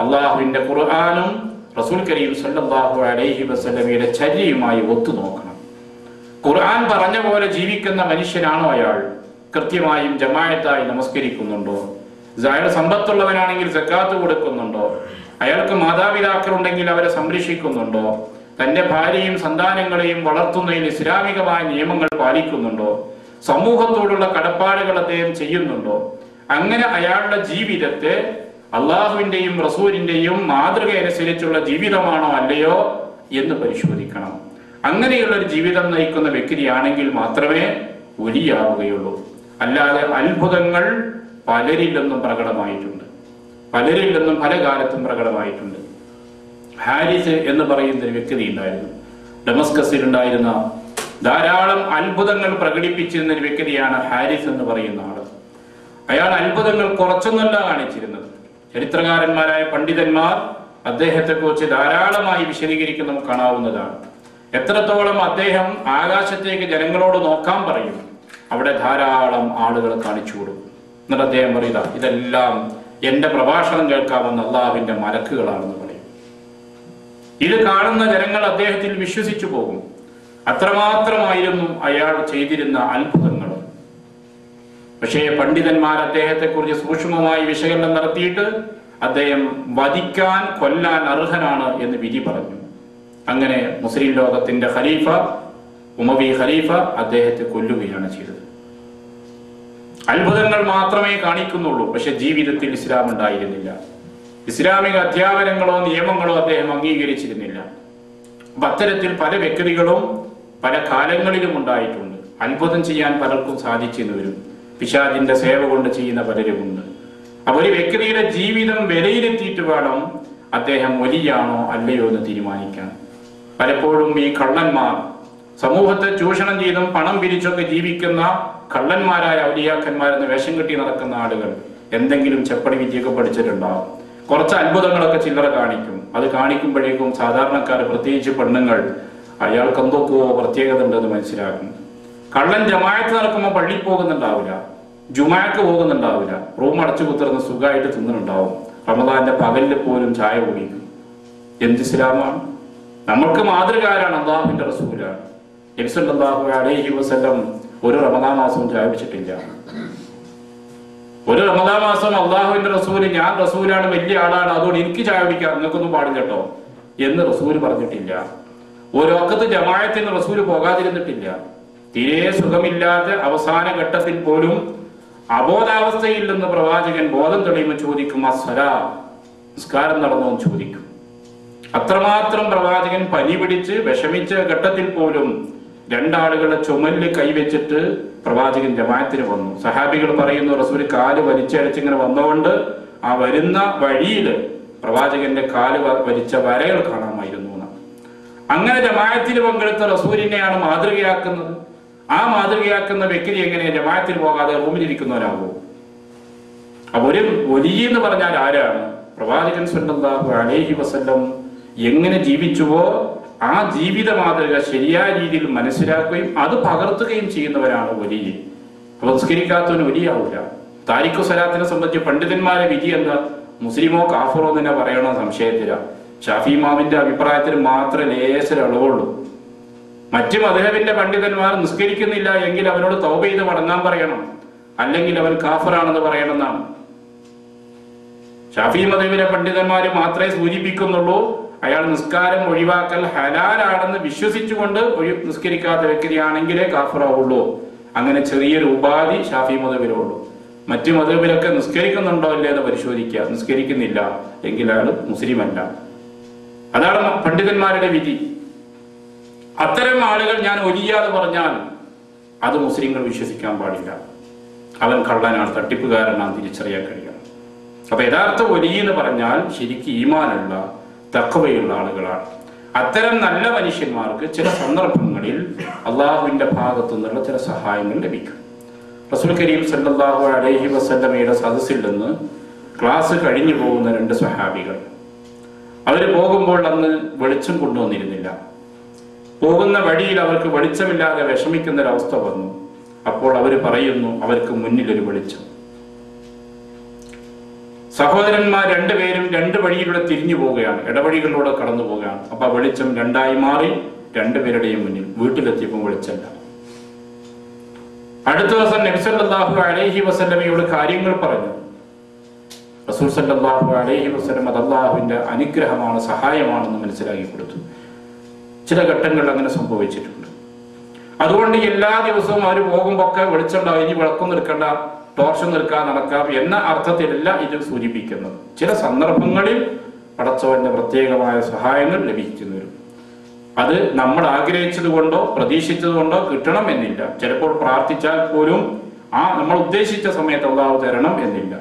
അള്ളാഹുവിന്റെ ഖുർആനും റസൂൽ കരീം സല്ലല്ലാഹു അലൈഹി വസല്ലമയുടെ ചര്യയുമായി ഒത്തുനോക്കണം. ഖുർആൻ പറഞ്ഞ പോലെ ജീവിക്കുന്ന മനുഷ്യനാണോ അയാൾ? കൃത്യമായും ജമാഅത്തായി നമസ്കരിക്കുന്നുണ്ടോ? അയാൾ സമ്പത്തുള്ളവനാണെങ്കിൽ സക്കാത്ത് കൊടുക്കുന്നുണ്ടോ? അയാൾക്ക് മാതാപിതാക്കളുണ്ടെങ്കിൽ അവരെ സംരക്ഷിക്കുന്നുണ്ടോ? തന്റെ ഭാര്യയും സന്താനങ്ങളെയും വളർത്തുന്നതിൽ ഇസ്ലാമികമായ നിയമങ്ങൾ പാലിക്കുന്നുണ്ടോ? സമൂഹത്തോടുള്ള കടപ്പാടുകൾ അദ്ദേഹം ചെയ്യുന്നുണ്ടോ? അങ്ങനെ അയാളുടെ ജീവിതത്തെ അള്ളാഹുവിന്റെയും റസൂലിന്റെയും മാതൃക അനുസരിച്ചുള്ള ജീവിതമാണോ അല്ലയോ എന്ന് പരിശോധിക്കണം. അങ്ങനെയുള്ള ഒരു ജീവിതം നയിക്കുന്ന വ്യക്തിയാണെങ്കിൽ മാത്രമേ വലിയാവുകയുള്ളൂ. അല്ലാതെ അത്ഭുതങ്ങൾ പലരിൽ നിന്നും പ്രകടമായിട്ടുണ്ട്, പലരിൽ നിന്നും പല കാലത്തും പ്രകടമായിട്ടുണ്ട്. ഹാരിസ് എന്ന് പറയുന്ന ഒരു വ്യക്തി ഉണ്ടായിരുന്നു. ഡമസ്കസിൽ ഉണ്ടായിരുന്ന ധാരാളം അത്ഭുതങ്ങൾ പ്രകടിപ്പിച്ചിരുന്ന ഒരു വ്യക്തിയാണ് ഹാരിസ് എന്ന് പറയുന്ന ആള്. അയാൾ അത്ഭുതങ്ങൾ കുറച്ചൊന്നല്ല കാണിച്ചിരുന്നത്. ചരിത്രകാരന്മാരായ പണ്ഡിതന്മാർ അദ്ദേഹത്തെ കുറിച്ച് ധാരാളമായി വിശദീകരിക്കുന്ന നമുക്ക് കാണാവുന്നതാണ്. എത്രത്തോളം അദ്ദേഹം ആകാശത്തേക്ക് ജനങ്ങളോട് നോക്കാൻ പറയും, അവിടെ ധാരാളം ആളുകൾ കാണിച്ചു കൊടുക്കും. എന്നിട്ട് അദ്ദേഹം പറയുക, ഇതെല്ലാം എന്റെ പ്രഭാഷണം കേൾക്കാമെന്ന് അള്ളാഹുവിന്റെ മലക്കുകളാണെന്ന് പറയും. ഇത് കാണുന്ന ജനങ്ങൾ അദ്ദേഹത്തിൽ വിശ്വസിച്ചു പോകും. അത്രമാത്രമായിരുന്നു അയാൾ ചെയ്തിരുന്ന അത്ഭുതങ്ങൾ. പക്ഷേ പണ്ഡിതന്മാർ അദ്ദേഹത്തെ കുറിച്ച് സൂക്ഷ്മമായി വിശകലനം നടത്തിയിട്ട് അദ്ദേഹം വധിക്കാൻ, കൊല്ലാൻ അർഹനാണ് എന്ന് വിധി പറഞ്ഞു. അങ്ങനെ മുസ്ലിം ലോകത്തിന്റെ ഖലീഫ, ഉമവി ഖലീഫ അദ്ദേഹത്തെ കൊല്ലുകയാണ് ചെയ്തത്. അത്ഭുതങ്ങൾ മാത്രമേ കാണിക്കുന്നുള്ളൂ, പക്ഷെ ജീവിതത്തിൽ ഇസ്ലാം ഉണ്ടായിരുന്നില്ല. ഇസ്ലാമിക അധ്യാപനങ്ങളോ നിയമങ്ങളോ അദ്ദേഹം അംഗീകരിച്ചിരുന്നില്ല. അപ്പൊ അത്തരത്തിൽ പല വ്യക്തികളും പല കാലങ്ങളിലും ഉണ്ടായിട്ടുണ്ട്. അത്ഭുതം ചെയ്യാൻ പലർക്കും സാധിച്ചെന്ന് വരും. പിശാചിന്റെ സേവ കൊണ്ട് ചെയ്യുന്ന പലരുമുണ്ട്. അപ്പൊ ഒരു വ്യക്തിയുടെ ജീവിതം വിലയിരുത്തിയിട്ട് വേണം അദ്ദേഹം വലിയാണോ അല്ലയോ എന്ന് തീരുമാനിക്കാൻ. പലപ്പോഴും ഈ കള്ളന്മാർ, സമൂഹത്തെ ചൂഷണം ചെയ്തും പണം പിരിച്ചൊക്കെ ജീവിക്കുന്ന കള്ളന്മാരായ ഔലിയാക്കന്മാരെന്ന് വേഷം കെട്ടി നടക്കുന്ന ആളുകൾ എന്തെങ്കിലും ചെപ്പടി വിദ്യയൊക്കെ പഠിച്ചിട്ടുണ്ടാവും. കുറച്ച് അത്ഭുതങ്ങളൊക്കെ ചില്ലറ കാണിക്കും. അത് കാണിക്കുമ്പോഴേക്കും സാധാരണക്കാർ, പ്രത്യേകിച്ച് പെണ്ണുങ്ങൾ, അയാൾക്ക് എന്തൊക്കെയോ പ്രത്യേകത ഉണ്ടെന്ന് മനസ്സിലാക്കും. കള്ളൻ ജമാഅത്ത് നടക്കുമ്പോൾ പള്ളിയിൽ പോകുന്നുണ്ടാവില്ല, ജുമാക്ക് പോകുന്നുണ്ടാവില്ല, റൂം അടച്ചു കുത്തിർന്ന് സുഖമായിട്ട് തിന്നുന്നുണ്ടാവും. റമദാന്റെ പകലിൽ പോലും ചായ കുടിക്കും. എന്ത് ഇസ്ലാമാണ്? നമ്മൾക്ക് മാതൃക ആരാണ്? അള്ളാഹുവിന്റെ റസൂലാണ്. നബി സല്ലല്ലാഹു അലൈഹി വസല്ലം ഒരു റമദാൻ മാസവും ചായ കുടിച്ചിട്ടില്ല. ഒരു റമദാൻ മാസം അള്ളാഹുവിന്റെ റസൂല്, ഞാൻ റസൂലാണ്, വലിയ ആളാണ്, അതുകൊണ്ട് എനിക്ക് ചായ കുടിക്കാം, നിങ്ങൾക്കൊന്നും പാടില്ല കേട്ടോ എന്ന് റസൂല് പറഞ്ഞിട്ടില്ല. ഒരൊക്കത്ത് ജമാഅത്തിന് റസൂല് പോകാതിരുന്നിട്ടില്ല. തീരെ സുഖമില്ലാത്ത അവസാന ഘട്ടത്തിൽ പോലും അബോധാവസ്ഥയിൽ നിന്ന് പ്രവാചകൻ ബോധം തെളിയുമ്പോൾ ചോദിക്കും, അസ്സലാ, നിസ്കാരം നടന്നോ എന്ന് ചോദിക്കും. അത്രമാത്രം പ്രവാചകൻ പനി പിടിച്ച് വിഷമിച്ച ഘട്ടത്തിൽ പോലും രണ്ടാളുകളുടെ ചുമലിൽ കൈവച്ചിട്ട് പ്രവാചകൻ ജമാഅത്തിന് വന്നു. സഹാബികൾ പറയുന്നു, റസൂല് കാല് വലിച്ചടിച്ചിങ്ങനെ വന്നുകൊണ്ട് ആ വരുന്ന വഴിയിൽ പ്രവാചകന്റെ കാല് വലിച്ച വരകൾ കാണാമായിരുന്നു. അങ്ങനെ ജമാഅത്തിൽ പങ്കെടുത്ത റസൂലിനെയാണ് മാതൃകയാക്കുന്നത്. ആ മാതൃകയാക്കുന്ന വ്യക്തി എങ്ങനെ ജമാഅത്തിൽ പോകാതെ റൂമിലിരിക്കുന്നവരാകുമോ? അപ്പൊ ഒരു വലിയ എന്ന് പറഞ്ഞാൽ ആരാണ്? പ്രവാചകൻ സല്ലല്ലാഹു അലൈഹി വസല്ലം എങ്ങനെ ജീവിച്ചുവോ ആ ജീവിത മാതൃക ശരിയായ രീതിയിൽ മനസ്സിലാക്കുകയും അത് പകർത്തുകയും ചെയ്യുന്നവരാണ് വലിയ. സംസ്കരിക്കാത്തവന് വലിയാവില്ല. താരിഖു സലാത്തിനെ സംബന്ധിച്ച് പണ്ഡിതന്മാരെ വിധി എന്താ? മുസ്ലിമോ കാഫറോ എന്ന് തന്നെ പറയണോ സംശയത്തില. ഷാഫി ഇമാമിന്റെ അഭിപ്രായത്തിൽ മാത്രമേ ലേശം അളവുള്ളൂ. മറ്റു മദ്ഹബിന്റെ പണ്ഡിതന്മാർ നിസ്കരിക്കുന്നില്ല എങ്കിൽ അവനോട് തൗബ ചെയ്ത് മടങ്ങാൻ പറയണം, അല്ലെങ്കിൽ അവൻ കാഫറാണെന്ന് പറയണമെന്നാണ്. ഷാഫി മദ്ഹബിലെ പണ്ഡിതന്മാർ മാത്രമേ സൂചിപ്പിക്കുന്നുള്ളൂ അയാൾ നിസ്കാരം ഒഴിവാക്കൽ ഹലാലാണെന്ന് വിശ്വസിച്ചുകൊണ്ട് നിസ്കരിക്കാത്ത വ്യക്തിയാണെങ്കിലേ കാഫിറാവുള്ളൂ. അങ്ങനെ ചെറിയൊരു ഉപാധി ഷാഫി മദ്ഹബിലുള്ളൂ. മറ്റു മദ്ഹബിലൊക്കെ നിസ്കരിക്കുന്നുണ്ടോ അല്ലേ എന്ന് പരിശോധിക്കുക. നിസ്കരിക്കുന്നില്ല എങ്കിൽ അയാൾ മുസ്ലിമല്ല. അതാണ് പണ്ഡിതന്മാരുടെ വിധി. അത്തരം ആളുകൾ ഞാൻ ഒലിയാതെ പറഞ്ഞാൽ അത് മുസ്ലിങ്ങൾ വിശ്വസിക്കാൻ പാടില്ല. അവൻ കള്ളനാണ്, തട്ടിപ്പുകാരനാണ് തിരിച്ചറിയാൻ കഴിയണം. അപ്പൊ യഥാർത്ഥ ഒലി എന്ന് പറഞ്ഞാൽ ശരിക്കും ഈമാനുള്ള തഖ്വയുള്ള ആളുകളാണ്. അത്തരം നല്ല മനുഷ്യന്മാർക്ക് ചില സന്ദർഭങ്ങളിൽ അള്ളാഹുവിന്റെ ഭാഗത്തു നിന്നുള്ള ചില സഹായങ്ങൾ ലഭിക്കും. റസൂൽ കരീം സല്ലല്ലാഹു അലൈഹി വസല്ലമയുടെ സദസ്സിൽ നിന്ന് ക്ലാസ് കഴിഞ്ഞു പോകുന്ന 2 സ്വഹാബികൾ, അവർ പോകുമ്പോൾ അന്ന് വെളിച്ചം കൊണ്ടുവന്നിരുന്നില്ല. പോകുന്ന വഴിയിൽ അവർക്ക് വെളിച്ചമില്ലാതെ വിഷമിക്കുന്ന ഒരവസ്ഥ വന്നു. അപ്പോൾ അവർ പറയുന്നു, അവർക്ക് മുന്നിലൊരു വെളിച്ചം. സഹോദരന്മാർ 2 പേരും 2 വഴിയിലൂടെ തിരിഞ്ഞു പോവുകയാണ്, ഇടവഴികളിലൂടെ കടന്നു പോവുകയാണ്. അപ്പൊ വെളിച്ചം 2ആയി മാറി 2 പേരുടെയും മുന്നിൽ. വീട്ടിലെത്തിയപ്പോൾ വെളിച്ചമില്ല. അടുത്ത ദിവസം നബി സല്ലല്ലാഹു അലൈഹി വസല്ലമയോട് കാര്യങ്ങൾ പറഞ്ഞു. റസൂൽ സല്ലല്ലാഹു അലൈഹി വസല്ലം അത് അല്ലാഹുവിന്റെ അനുഗ്രഹമാണ്, സഹായമാണെന്ന് മനസ്സിലാക്കി കൊടുത്തു. ചില ഘട്ടങ്ങളിൽ അങ്ങനെ സംഭവിച്ചിട്ടുണ്ട്. അതുകൊണ്ട് എല്ലാ ദിവസവും അവർ പോകുമ്പോഴൊക്കെ വെളിച്ചമുണ്ടാവും, ഇനി വിളക്കൊന്നും എടുക്കണ്ട, ടോർച്ചൊന്നും എടുക്കാൻ നടക്കാം എന്ന അർത്ഥത്തിലല്ല ഇത് സൂചിപ്പിക്കുന്നത്. ചില സന്ദർഭങ്ങളിൽ പടച്ചവന്റെ പ്രത്യേകമായ സഹായങ്ങൾ ലഭിക്കുന്നു വരും. അത് നമ്മൾ ആഗ്രഹിച്ചത് കൊണ്ടോ പ്രതീക്ഷിച്ചത് കൊണ്ടോ കിട്ടണം എന്നില്ല. ചിലപ്പോൾ പ്രാർത്ഥിച്ചാൽ പോലും നമ്മൾ ഉദ്ദേശിച്ച സമയത്ത് അല്ലാഹു തരണം എന്നില്ല.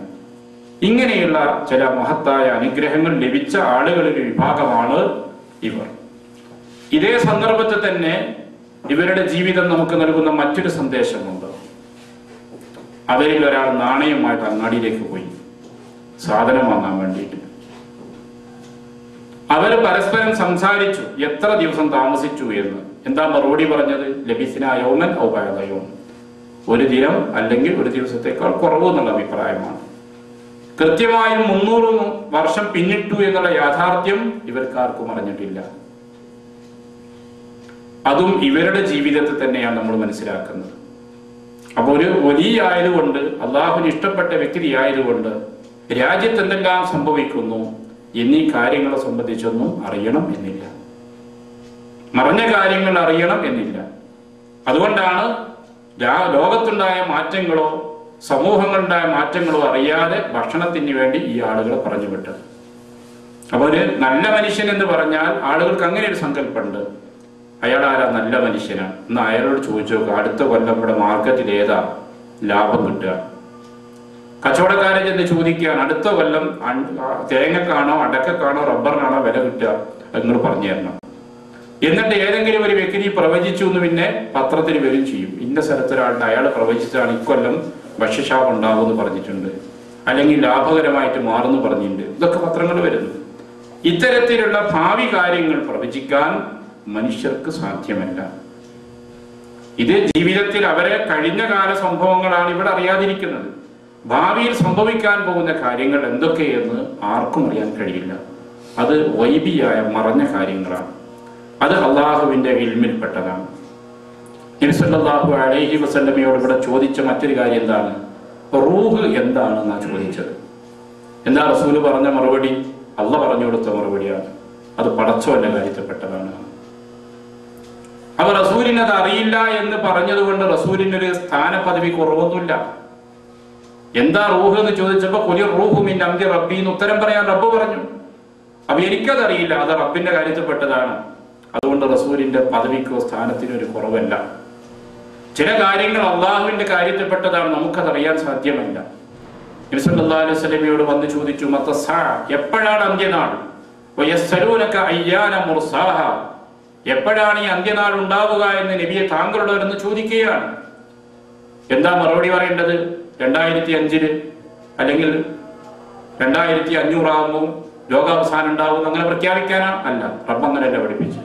ഇങ്ങനെയുള്ള ചില മഹത്തായ അനുഗ്രഹങ്ങൾ ലഭിച്ച ആളുകളുടെ വിഭാഗമാണ് ഇവർ. ഇതേ സന്ദർഭത്തിൽ തന്നെ ഇവരുടെ ജീവിതം നമുക്ക് നൽകുന്ന മറ്റൊരു സന്ദേശമുണ്ട്. അവരിൽ ഒരാൾ നാണയമായിട്ട് അങ്ങാടിയിലേക്ക് പോയി സാധനം വാങ്ങാൻ വേണ്ടിയിട്ട്. അവർ പരസ്പരം സംസാരിച്ചു എത്ര ദിവസം താമസിച്ചു എന്ന്. എന്താ മറുപടി പറഞ്ഞത്? ലബിസിന യൗമൻ ഔ ബഅദ യൗം, ഒരു ദിനം അല്ലെങ്കിൽ ഒരു ദിവസത്തേക്കാൾ കുറവ് എന്നുള്ള അഭിപ്രായമാണ്. കൃത്യമായും 300 വർഷം പിന്നിട്ടു എന്നുള്ള യാഥാർത്ഥ്യം ഇവർക്കാർക്കും അറിഞ്ഞിട്ടില്ല. അതും ഇവരുടെ ജീവിതത്തിൽ തന്നെയാണ് നമ്മൾ മനസ്സിലാക്കുന്നത്. അപ്പൊ ഒരു വലിയ ആയതുകൊണ്ട്, അള്ളാഹുവിന് ഇഷ്ടപ്പെട്ട വ്യക്തി ആയതുകൊണ്ട് രാജ്യത്ത് എന്തെല്ലാം സംഭവിക്കുന്നു എന്നീ കാര്യങ്ങളെ സംബന്ധിച്ചൊന്നും അറിയണം എന്നില്ല, മറഞ്ഞ കാര്യങ്ങൾ അറിയണം എന്നില്ല. അതുകൊണ്ടാണ് ലോകത്തുണ്ടായ മാറ്റങ്ങളോ സമൂഹങ്ങളുണ്ടായ മാറ്റങ്ങളോ അറിയാതെ ഭക്ഷണത്തിന് വേണ്ടി ഈ ആളുകളെ പറഞ്ഞു വിട്ടത്. അപ്പൊ ഒരു നല്ല മനുഷ്യൻ എന്ന് പറഞ്ഞാൽ ആളുകൾക്ക് അങ്ങനെ ഒരു സങ്കല്പമുണ്ട്. അയാൾ ആരാ? നല്ല മനുഷ്യനാണ്. എന്ന് അയാളോട് ചോദിച്ചു നോക്കുക, അടുത്ത കൊല്ലം ഇവിടെ മാർക്കറ്റിൽ ഏതാ ലാഭം കിട്ടുക? കച്ചവടക്കാരെ ചെന്ന് ചോദിക്കുകയാണ്, അടുത്ത കൊല്ലം തേങ്ങക്കാണോ അടക്കക്കാണോ റബ്ബറിനാണോ വില കിട്ടുക? നിങ്ങൾ പറഞ്ഞു തരണം. എന്നിട്ട് ഏതെങ്കിലും ഒരു വ്യക്തി പ്രവചിച്ചു എന്ന് പിന്നെ പത്രത്തിൽ വരും ചെയ്യും, ഇന്ന സ്ഥലത്തൊരാളുടെ അയാൾ പ്രവചിച്ചാണ് ഇക്കൊല്ലം ഭക്ഷ്യക്ഷാമം ഉണ്ടാകും എന്ന് പറഞ്ഞിട്ടുണ്ട്, അല്ലെങ്കിൽ ലാഭകരമായിട്ട് മാറുന്നു പറഞ്ഞിട്ടുണ്ട്. ഇതൊക്കെ പത്രങ്ങൾ വരുന്നു. ഇത്തരത്തിലുള്ള ഭാവി കാര്യങ്ങൾ പ്രവചിക്കാൻ മനുഷ്യർക്ക് സാധ്യമല്ല. ഇത് ജീവിതത്തിൽ അവരെ കഴിഞ്ഞ കാല സംഭവങ്ങളാണ് ഇവിടെ അറിയാതിരിക്കുന്നത്. ഭാവിയിൽ സംഭവിക്കാൻ പോകുന്ന കാര്യങ്ങൾ എന്തൊക്കെയെന്ന് ആർക്കും അറിയാൻ കഴിയില്ല. അത് വൈബിയായ മറഞ്ഞ കാര്യങ്ങളാണ്. അത് അള്ളാഹുവിന്റെ ഇൽമിൽപ്പെട്ടതാണ്. നബി സല്ലല്ലാഹു അലൈഹി വസല്ലമയോട് ഇവിടെ ചോദിച്ച മറ്റൊരു കാര്യം എന്താണ്? റൂഹ് എന്താണെന്നാ ചോദിച്ചത്. എന്താ റസൂല് പറഞ്ഞ മറുപടി? അള്ളാഹ് പറഞ്ഞു കൊടുത്ത മറുപടിയാണ്. അത് പടച്ചവന്റെ കാര്യത്തിൽപ്പെട്ടതാണ്. അപ്പൊ റസൂലിന് അത് അറിയില്ല എന്ന് പറഞ്ഞതുകൊണ്ട് റസൂലിനൊരു സ്ഥാനപദവി കുറവൊന്നുമില്ല. എന്താ റൂഹ് എന്ന് ചോദിച്ചപ്പോ കുലി റൂഹു മിൻ അംരി റബ്ബി എന്ന് ഉത്തരം പറയാൻ റബ്ബ് പറഞ്ഞു. അപ്പൊ എനിക്കതറിയില്ല, അത് റബ്ബിന്റെ കാര്യത്തിൽപ്പെട്ടതാണ്. അതുകൊണ്ട് റസൂലിന്റെ പദവിക്കോ സ്ഥാനത്തിനോ ഒരു കുറവല്ല. ചില കാര്യങ്ങൾ അള്ളാഹുവിന്റെ കാര്യത്തിൽപ്പെട്ടതാണ്, നമുക്കതറിയാൻ സാധ്യമല്ല. നബി സല്ലല്ലാഹു അലൈഹി വസല്ലമയോട് വന്ന് ചോദിച്ചു, മത്തസ്സാ, എപ്പോഴാണ് അന്ത്യനാൾ? വയസ്സലൂനക അയ്യാന മുർസാഹ, എപ്പോഴാണ് ഈ അന്ത്യനാൾ ഉണ്ടാവുക എന്ന് നബിയെ താങ്കളോട് ചോദിക്കുകയാണ്. എന്താ മറുപടി പറയേണ്ടത്? 2005 അല്ലെങ്കിൽ 2500 ആകുമ്പോൾ ലോകാവസാനം ഉണ്ടാവും അങ്ങനെ പ്രഖ്യാപിക്കാനാ? അല്ല, റബ്ബ് അങ്ങനെയല്ല പഠിപ്പിച്ചു.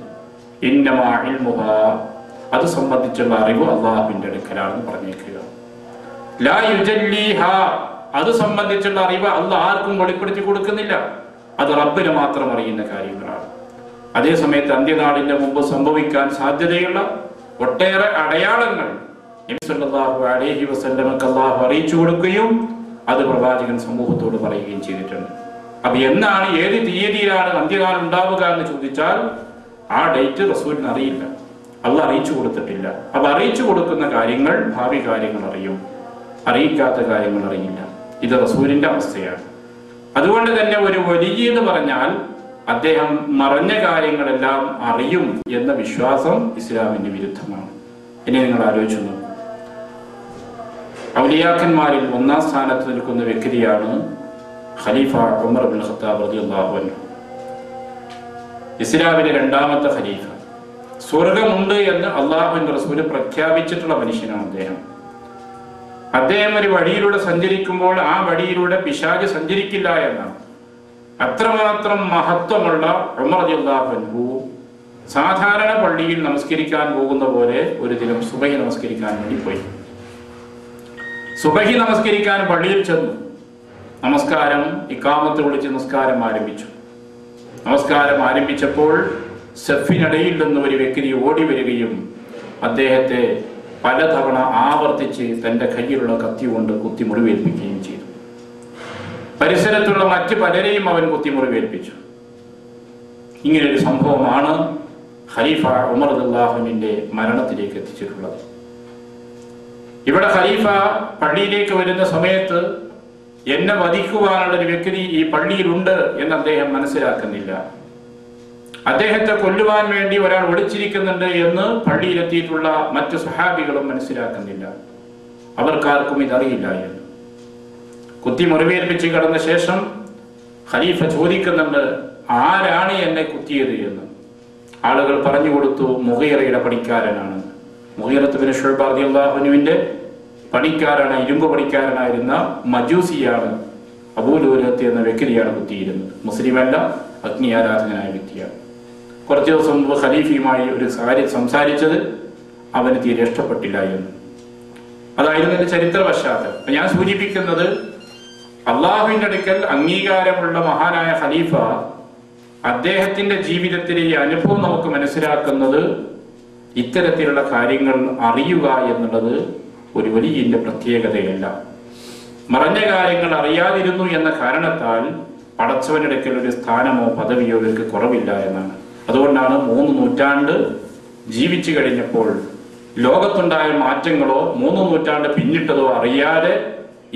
ഇന്നമാ ഇൽമുഹാ, അത് സംബന്ധിച്ചുള്ള അറിവ് അള്ളാഹുവിന്റെ അടുക്കലാണെന്ന് പറഞ്ഞേക്കുക. ലാ യുജല്ലിഹാ, അത് സംബന്ധിച്ചുള്ള അറിവ് അള്ളാഹ് ആർക്കും വെളിപ്പെടുത്തി കൊടുക്കുന്നില്ല. അത് റബ്ബിന് മാത്രം അറിയുന്ന കാര്യങ്ങളാണ്. അതേസമയത്ത് അന്ത്യനാളിന്റെ മുമ്പ് സംഭവിക്കാൻ സാധ്യതയുള്ള ഒട്ടേറെ അടയാളങ്ങൾ നബി സല്ലല്ലാഹു അലൈഹി വസല്ലമക്ക് അല്ലാഹു അറിയിച്ചു കൊടുക്കുകയും അത് പ്രവാചകൻ സമൂഹത്തോട് പറയുകയും ചെയ്തിട്ടുണ്ട്. അപ്പൊ എന്നാണ്, ഏത് തീയതിയിലാണ് അന്ത്യകാലം ഉണ്ടാവുക എന്ന് ചോദിച്ചാൽ ആ ഡേറ്റ് റസൂലിന് അറിയില്ല, അള്ളാഹ് അറിയിച്ചു കൊടുത്തിട്ടില്ല. അപ്പൊ അറിയിച്ചു കൊടുക്കുന്ന കാര്യങ്ങൾ ഭാവി കാര്യങ്ങൾ അറിയും, അറിയിക്കാത്ത കാര്യങ്ങൾ അറിയില്ല. ഇത് റസൂലിന്റെ അവസ്ഥയാണ്. അതുകൊണ്ട് തന്നെ ഒരു വലിയ എന്ന് പറഞ്ഞാൽ അദ്ദേഹം മറഞ്ഞ കാര്യങ്ങളെല്ലാം അറിയും എന്ന വിശ്വാസം ഇസ്ലാമിന്റെ വിരുദ്ധമാണ്. ഇനി നിങ്ങൾ ആലോചിച്ചു നോക്കൂ, ഔലിയാക്കന്മാരിൽ ഒന്നാം സ്ഥാനത്ത് നിൽക്കുന്ന വ്യക്തിയാണ് ഖലീഫ ഉമർ ഇബ്നുൽ ഖത്താബ് റളിയല്ലാഹു അൻഹു, ഇസ്ലാമിന്റെ രണ്ടാമത്തെ ഖലീഫ. സ്വർഗമുണ്ട് എന്ന് അള്ളാഹുവിന്റെ റസൂൽ പ്രഖ്യാപിച്ചിട്ടുള്ള മനുഷ്യനാണ് അദ്ദേഹം. അദ്ദേഹം ഒരു വഴിയിലൂടെ സഞ്ചരിക്കുമ്പോൾ ആ വഴിയിലൂടെ പിശാച് സഞ്ചരിക്കില്ല എന്നാണ്. അത്രമാത്രം മഹത്വമുള്ള ഉമർ റളിയല്ലാഹു അൻഹു സാധാരണ പള്ളിയിൽ നമസ്കരിക്കാൻ പോകുന്ന പോലെ ഒരു ദിനം സുബഹി നമസ്കരിക്കാൻ വേണ്ടി പോയി. സുബഹി നമസ്കരിക്കാൻ പള്ളിയിൽ ചെന്നു. നമസ്കാരം ഇഖാമത്ത് വിളിച്ച് നമസ്കാരം ആരംഭിച്ചു. നമസ്കാരം ആരംഭിച്ചപ്പോൾ സഫിനിടയിൽ നിന്ന് ഒരു വ്യക്തി ഓടി വരികയും അദ്ദേഹത്തെ പലതവണ ആവർത്തിച്ച് തന്റെ കയ്യിലുള്ള കത്തി കൊണ്ട് കുത്തി മുറിവേൽപ്പിക്കുകയും ചെയ്തു. പരിസരത്തുള്ള മറ്റ് പലരെയും അവൻ കുത്തി മുറിവേൽപ്പിച്ചു. ഇങ്ങനെയൊരു സംഭവമാണ് ഖലീഫ ഉമർ റളിയല്ലാഹു അൻഹുവിന്റെ മരണത്തിലേക്ക് എത്തിച്ചിട്ടുള്ളത്. ഇവിടെ ഖലീഫ പള്ളിയിലേക്ക് വരുന്ന സമയത്ത് എന്നെ വധിക്കുവാനുള്ള ഒരു വ്യക്തി ഈ പള്ളിയിലുണ്ട് എന്ന് അദ്ദേഹം മനസ്സിലാക്കുന്നില്ല. അദ്ദേഹത്തെ കൊല്ലുവാൻ വേണ്ടി ഒരാൾ ഒളിച്ചിരിക്കുന്നുണ്ട് എന്ന് പള്ളിയിലെത്തിയിട്ടുള്ള മറ്റു സ്വഹാബികളും മനസ്സിലാക്കുന്നില്ല. അവർക്കാർക്കും ഇതറിയില്ല എന്ന്. കുത്തി മുറിവേൽപ്പിച്ച് കടന്ന ശേഷം ഖലീഫ ചോദിക്കുന്നുണ്ട്, ആരാണ് എന്നെ കുത്തിയത് എന്ന്. ആളുകൾ പറഞ്ഞു കൊടുത്തു, മുഗീറയുടെ പണിക്കാരനാണ്. മുഗീറത്ത് ബിൻ ശുഅബ റളിയല്ലാഹു അൻഹുവിന്റെ പണിക്കാരാണ്, ഇരുമ്പ് പണിക്കാരനായിരുന്ന മജൂസിയാണ്, അബൂ ലൂലത്ത് എന്ന വ്യക്തിയാണ് കുത്തിയിരുന്നത്. മുസ്ലിമല്ല, അഗ്നി ആരാധകനായ വ്യക്തിയാണ്. കുറച്ചു ദിവസം മുമ്പ് ഖലീഫയുമായി ഒരു കാര്യം സംസാരിച്ചത് അവന് തീരെ ഇഷ്ടപ്പെട്ടില്ല എന്ന്. അതായിരുന്നു എന്റെ ചരിത്ര പശ്ചാത്തലം. ഞാൻ സൂചിപ്പിക്കുന്നത്, അള്ളാഹുവിന്റെ അടുക്കൽ അംഗീകാരമുള്ള മഹാനായ ഖലീഫ അദ്ദേഹത്തിന്റെ ജീവിതത്തിലെ ഈ അനുഭവം നമുക്ക് മനസ്സിലാക്കുന്നത് ഇത്തരത്തിലുള്ള കാര്യങ്ങൾ അറിയുക എന്നുള്ളത് ഒരു വലിയ പ്രത്യേകതയല്ല. മറഞ്ഞ കാര്യങ്ങൾ അറിയാതിരുന്നു എന്ന കാരണത്താൽ പടച്ചവനടുക്കൽ ഒരു സ്ഥാനമോ പദവിയോ ഇവർക്ക് കുറവില്ല എന്നാണ്. അതുകൊണ്ടാണ് 3 നൂറ്റാണ്ട് ജീവിച്ചു കഴിഞ്ഞപ്പോൾ ലോകത്തുണ്ടായ മാറ്റങ്ങളോ 3 നൂറ്റാണ്ട് പിന്നിട്ടതോ അറിയാതെ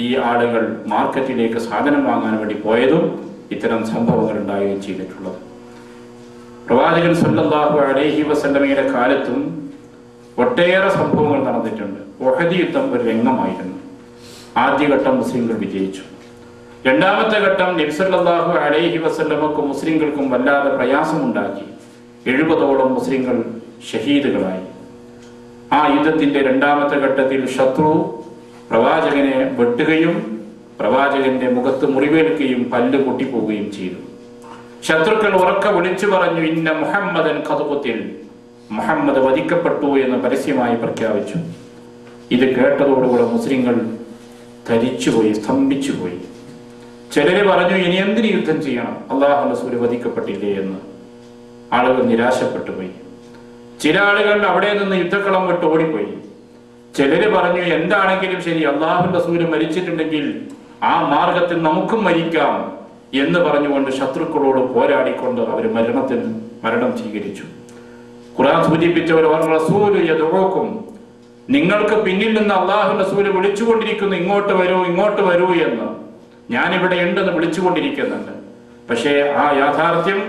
ഈ ആളുകൾ മാർക്കറ്റിലേക്ക് സാധനം വാങ്ങാൻ വേണ്ടി പോയതും ഇത്തരം സംഭവങ്ങൾ ഉണ്ടാവുകയും ചെയ്തിട്ടുള്ളത്. പ്രവാചകൻ സല്ലല്ലാഹു അലൈഹി വസല്ലമയുടെ കാലത്തും ഒട്ടേറെ സംഭവങ്ങൾ നടന്നിട്ടുണ്ട്. ഉഹദ് യുദ്ധം ഒരു രംഗമായിരുന്നു. ആദ്യഘട്ടം മുസ്ലിങ്ങൾ വിജയിച്ചു. രണ്ടാമത്തെ ഘട്ടം നബി സല്ലല്ലാഹു അലൈഹി വസല്ലമക്കും മുസ്ലിങ്ങൾക്കും വല്ലാതെ പ്രയാസമുണ്ടാക്കി. 70ഓളം മുസ്ലിങ്ങൾ ഷഹീദുകളായി. ആ യുദ്ധത്തിന്റെ രണ്ടാമത്തെ ഘട്ടത്തിൽ ശത്രു പ്രവാചകനെ വെട്ടുകയും പ്രവാചകന്റെ മുഖത്ത് മുറിവേൽക്കുകയും പല്ല് പൊട്ടിപ്പോവുകയും ചെയ്തു. ശത്രുക്കൾ ഉറക്കെ വിളിച്ചു പറഞ്ഞു, ഇന്ന മുഹമ്മദൻ ഖദ് ഖുതിൽ, മുഹമ്മദ് വധിക്കപ്പെട്ടു എന്ന് പരസ്യമായി പ്രഖ്യാപിച്ചു. ഇത് കേട്ടതോടുകൂടെ മുസ്ലിങ്ങൾ ധരിച്ചുപോയി, സ്തംഭിച്ചുപോയി. ചിലര് പറഞ്ഞു, ഇനി എന്തിന് യുദ്ധം ചെയ്യണം, അല്ലാഹു റസൂൽ വധിക്കപ്പെട്ടില്ലേ എന്ന്. ആളുകൾ നിരാശപ്പെട്ടു പോയി. ചില ആളുകൾ അവിടെ നിന്ന് യുദ്ധക്കളം വിട്ട് ഓടിപ്പോയി. ചിലര് പറഞ്ഞു, എന്താണെങ്കിലും ശരി, അല്ലാഹു റസൂൽ മരിച്ചിട്ടുണ്ടെങ്കിൽ ആ മാർഗത്തിൽ നമുക്കും മരിക്കാം എന്ന് പറഞ്ഞുകൊണ്ട് ശത്രുക്കളോട് പോരാടിക്കൊണ്ട് അവർ മരണം സ്വീകരിച്ചു. ഖുർആൻ സൂചിപ്പിച്ചവർ റസൂൽ യദഊകും, നിങ്ങൾക്ക് പിന്നിൽ നിന്ന് അല്ലാഹു റസൂൽ വിളിച്ചുകൊണ്ടിരിക്കുന്നു, ഇങ്ങോട്ട് വരൂ, ഇങ്ങോട്ട് വരൂ എന്ന്. ഞാനിവിടെ ഉണ്ടെന്ന് വിളിച്ചുകൊണ്ടിരിക്കുന്നുണ്ട്. പക്ഷേ ആ യാഥാർത്ഥ്യം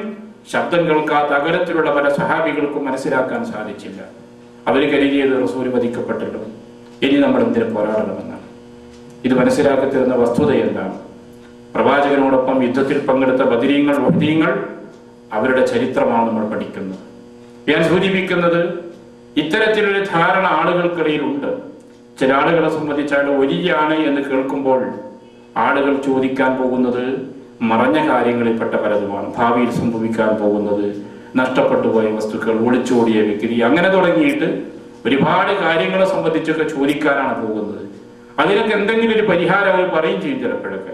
ശബ്ദം കേൾക്കാത്ത അകലത്തിലുള്ള പല സഹാബികൾക്കും മനസ്സിലാക്കാൻ സാധിച്ചില്ല. അവർ കരുതിയത് റസൂൽ വധിക്കപ്പെട്ടല്ലോ, ഇനി നമ്മൾ എന്തിനു പോരാടണമെന്നാണ്. ഇത് മനസ്സിലാക്കി തരുന്ന വസ്തുത എന്താണ്? പ്രവാചകനോടൊപ്പം യുദ്ധത്തിൽ പങ്കെടുത്ത ബദരീങ്ങൾ, ഉഹദീങ്ങൾ, അവരുടെ ചരിത്രമാണ് നമ്മൾ പഠിക്കുന്നത്. ഞാൻ സൂചിപ്പിക്കുന്നത്, ഇത്തരത്തിലൊരു ധാരണ ആളുകൾക്കിടയിൽ ഉണ്ട്. ചില ആളുകളെ സംബന്ധിച്ചാണ് വലിയാണ് എന്ന് കേൾക്കുമ്പോൾ ആളുകൾ ചോദിക്കാൻ പോകുന്നത് മറഞ്ഞ കാര്യങ്ങളിൽപ്പെട്ട പലതുമാണ്. ഭാവിയിൽ സംഭവിക്കാൻ പോകുന്നത്, നഷ്ടപ്പെട്ടു പോയ വസ്തുക്കൾ, ഒളിച്ചോടിയ വ്യക്തി, അങ്ങനെ തുടങ്ങിയിട്ട് ഒരുപാട് കാര്യങ്ങളെ സംബന്ധിച്ചൊക്കെ ചോദിക്കാനാണ് പോകുന്നത്. അതിനൊക്കെ എന്തെങ്കിലും ഒരു പരിഹാരം അവർ പറയും ചെയ്യും. ചിലപ്പോഴൊക്കെ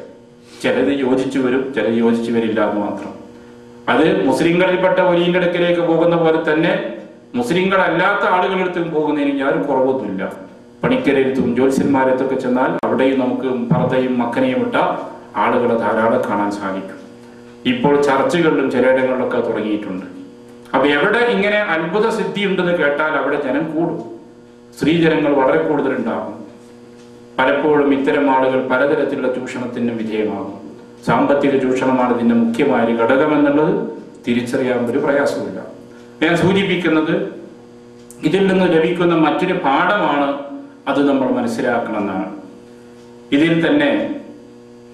ചിലത് യോജിച്ചു വരും, ചിലത് യോജിച്ചു വരില്ല എന്ന് മാത്രം. അത് മുസ്ലിങ്ങളിൽപ്പെട്ട ഒലിയുടെ അടുക്കിലേക്ക് പോകുന്ന പോലെ തന്നെ മുസ്ലിങ്ങളല്ലാത്ത ആളുകളെടുത്തും പോകുന്നതിന് യാതൊരു കുറവൊന്നുമില്ല. പണിക്കരെടുത്തും ജ്യോത്സ്യന്മാരെടുത്തൊക്കെ ചെന്നാൽ അവിടെയും നമുക്ക് പർദ്ദയും മക്കനെയും ഇട്ട ആളുകളെ ധാരാളം കാണാൻ സാധിക്കും. ഇപ്പോൾ ചർച്ചുകളിലും ചിലയിടങ്ങളിലൊക്കെ തുടങ്ങിയിട്ടുണ്ട്. അപ്പൊ എവിടെ ഇങ്ങനെ അത്ഭുത സിദ്ധി ഉണ്ടെന്ന് കേട്ടാൽ അവിടെ ജനം കൂടും, സ്ത്രീജനങ്ങൾ വളരെ കൂടുതലുണ്ടാകും. പലപ്പോഴും ഇത്തരം ആളുകൾ പലതരത്തിലുള്ള ചൂഷണത്തിനും വിധേയമാകും. സാമ്പത്തിക ചൂഷണമാണ് ഇതിന്റെ മുഖ്യമായ ഒരു ഘടകമെന്നുള്ളത് തിരിച്ചറിയാൻ ഒരു പ്രയാസമില്ല. ഞാൻ സൂചിപ്പിക്കുന്നത് ഇതിൽ നിന്ന് ലഭിക്കുന്ന മറ്റൊരു പാഠമാണ്, അത് നമ്മൾ മനസ്സിലാക്കണമെന്നാണ്. ഇതിൽ തന്നെ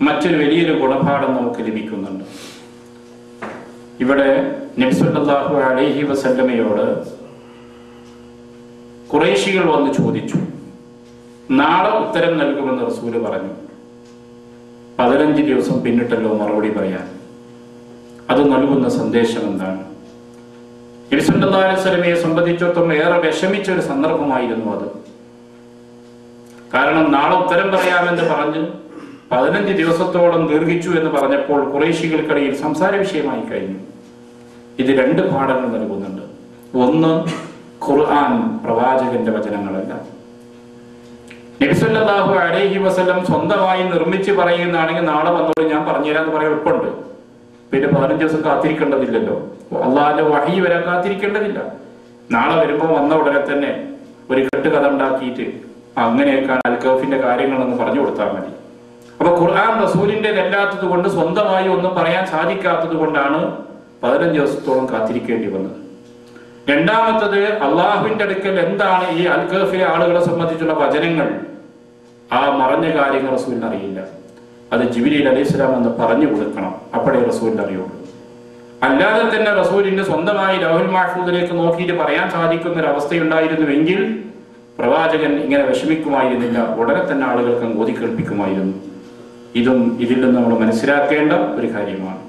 മറ്റൊരു വലിയൊരു ഗുണപാഠം നമുക്ക് ലഭിക്കുന്നുണ്ട്. ഇവിടെ നബി സല്ലല്ലാഹു അലൈഹി വസല്ലമയോട് ഖുറൈശികൾ വന്ന് ചോദിച്ചു. നാളെ ഉത്തരം നൽകുമെന്ന് റസൂല് പറഞ്ഞു. 15 ദിവസം പിന്നിട്ടല്ലോ മറുപടി പറയാൻ. അത് നൽകുന്ന സന്ദേശം എന്താണ്? നബി സല്ലല്ലാഹു അലൈഹി വസല്ലമയെ സംബന്ധിച്ചിടത്തോളം ഏറെ വിഷമിച്ച ഒരു സന്ദർഭമായിരുന്നു അത്. കാരണം നാളെ ഉത്തരം പറയാമെന്ന് പറഞ്ഞ് 15 ദിവസത്തോളം ദീർഘിച്ചു എന്ന് പറഞ്ഞപ്പോൾ ഖുറൈശികൾക്കിടയിൽ സംസാര വിഷയമായി കഴിഞ്ഞു. ഇത് 2 പാഠങ്ങൾ നൽകുന്നുണ്ട്. ഒന്ന്, ഖുർആൻ പ്രവാചകന്റെ വചനങ്ങളല്ല. നബി സല്ലല്ലാഹു അലൈഹി വസല്ലം സ്വന്തമായി നിർമ്മിച്ച് പറയുന്നതാണെങ്കിൽ നാളെ വന്നോളൂ ഞാൻ പറഞ്ഞുതരാന്ന് പറയാൻ എളുപ്പമുണ്ട്. പിന്നെ 15 ദിവസം കാത്തിരിക്കേണ്ടതില്ലല്ലോ. അള്ളാഹിന്റെ വഹി വരാൻ കാത്തിരിക്കേണ്ടതില്ല. നാളെ വരുമ്പോൾ വന്ന ഉടനെ തന്നെ ഒരു കെട്ടുകഥ ഉണ്ടാക്കിയിട്ട് അങ്ങനെയൊക്കെയാണ് അൽ-കഹ്ഫിന്റെ കാര്യങ്ങളെന്ന് പറഞ്ഞു കൊടുത്താൽ മതി. അപ്പൊ ഖുർആൻ റസൂലിന്റേതല്ലാത്തത് കൊണ്ട് സ്വന്തമായി ഒന്നും പറയാൻ സാധിക്കാത്തത് കൊണ്ടാണ് 15 ദിവസത്തോളം കാത്തിരിക്കേണ്ടി വന്നത്. രണ്ടാമത്തത്, അള്ളാഹുവിന്റെ അടുക്കൽ എന്താണ് ഈ അൽ-കഹ്ഫിലെ ആളുകളെ സംബന്ധിച്ചുള്ള വചനങ്ങൾ, ആ മറഞ്ഞ കാര്യങ്ങൾ റസൂലിന് അറിയില്ല. അത് ജിബ്രീൽ അലൈഹിസ്സലാം എന്ന് പറഞ്ഞു കൊടുക്കണം, അപ്പോഴേ റസൂലിന് അറിയുള്ളൂ. അല്ലാതെ തന്നെ റസൂലിന് സ്വന്തമായി ലൗഹുൽ മഹ്ഫൂദിലേക്ക് നോക്കിയിട്ട് പറയാൻ സാധിക്കുന്ന ഒരു അവസ്ഥയുണ്ടായിരുന്നുവെങ്കിൽ പ്രവാചകൻ ഇങ്ങനെ വിഷമിക്കുമായിരുന്നില്ല, ഉടനെ തന്നെ ആളുകൾക്ക് ഓതി കേൾപ്പിക്കുമായിരുന്നു. ഇതും ഇതിൽ നിന്ന് നമ്മൾ മനസ്സിലാക്കേണ്ട ഒരു കാര്യമാണ്.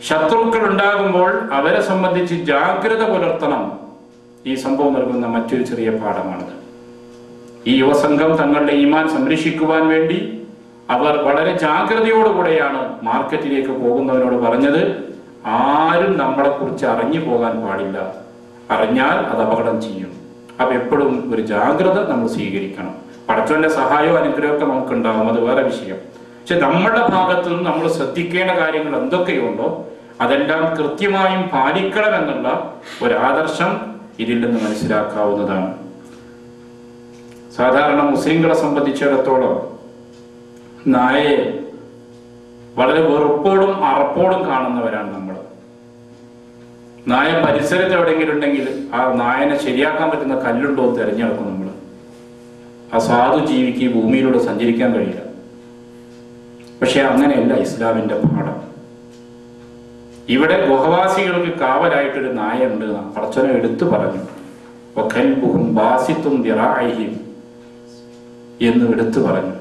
ശത്രുക്കൾ ഉണ്ടാകുമ്പോൾ അവരെ സംബന്ധിച്ച് ജാഗ്രത പുലർത്തണം. ഈ സംഭവം നൽകുന്ന മറ്റൊരു ചെറിയ പാഠമാണത്. ഈ യുവസംഘം തങ്ങളുടെ ഈമാൻ സംരക്ഷിക്കുവാൻ വേണ്ടി അവർ വളരെ ജാഗ്രതയോടുകൂടെയാണ് മാർക്കറ്റിലേക്ക് പോകുന്നവരോട് പറഞ്ഞത്, ആരും നമ്മളെ കുറിച്ച് അറിഞ്ഞു പോകാൻ പാടില്ല, അറിഞ്ഞാൽ അത് അപകടം ചെയ്യും. അപ്പൊ എപ്പോഴും ഒരു ജാഗ്രത നമ്മൾ സ്വീകരിക്കണം. പടച്ചവന്റെ സഹായവും അനുഗ്രഹമൊക്കെ നമുക്കുണ്ടാകും, അത് വേറെ വിഷയം. പക്ഷെ നമ്മളുടെ ഭാഗത്തു നിന്ന് നമ്മൾ ശ്രദ്ധിക്കേണ്ട കാര്യങ്ങൾ എന്തൊക്കെയുണ്ടോ അതെല്ലാം കൃത്യമായും പാലിക്കണമെന്നുള്ള ഒരു ആദർശം ഇതിൽ നിന്ന് മനസ്സിലാക്കാവുന്നതാണ്. സാധാരണ മുസ്ലിങ്ങളെ സംബന്ധിച്ചിടത്തോളം നായയെ വളരെ വെറുപ്പോടും അറപ്പോടും കാണുന്നവരാണ് നമ്മൾ. നായ പരിസരത്ത് എവിടെയെങ്കിലും ഉണ്ടെങ്കിൽ ആ നായനെ ശരിയാക്കാൻ പറ്റുന്ന കല്ലുണ്ടോ എന്ന് തിരഞ്ഞെടുക്കും നമ്മൾ. ആ സാധു ജീവിക്ക് ഭൂമിയിലൂടെ സഞ്ചരിക്കാൻ കഴിയില്ല. പക്ഷെ അങ്ങനെയല്ല ഇസ്ലാമിന്റെ പാഠം. ഇവിടെ ഗുഹവാസികൾക്ക് കാവലായിട്ടൊരു നായ ഉണ്ട്, പടച്ചവനെ എടുത്തു പറഞ്ഞു. എന്ന് എടുത്തു പറഞ്ഞു.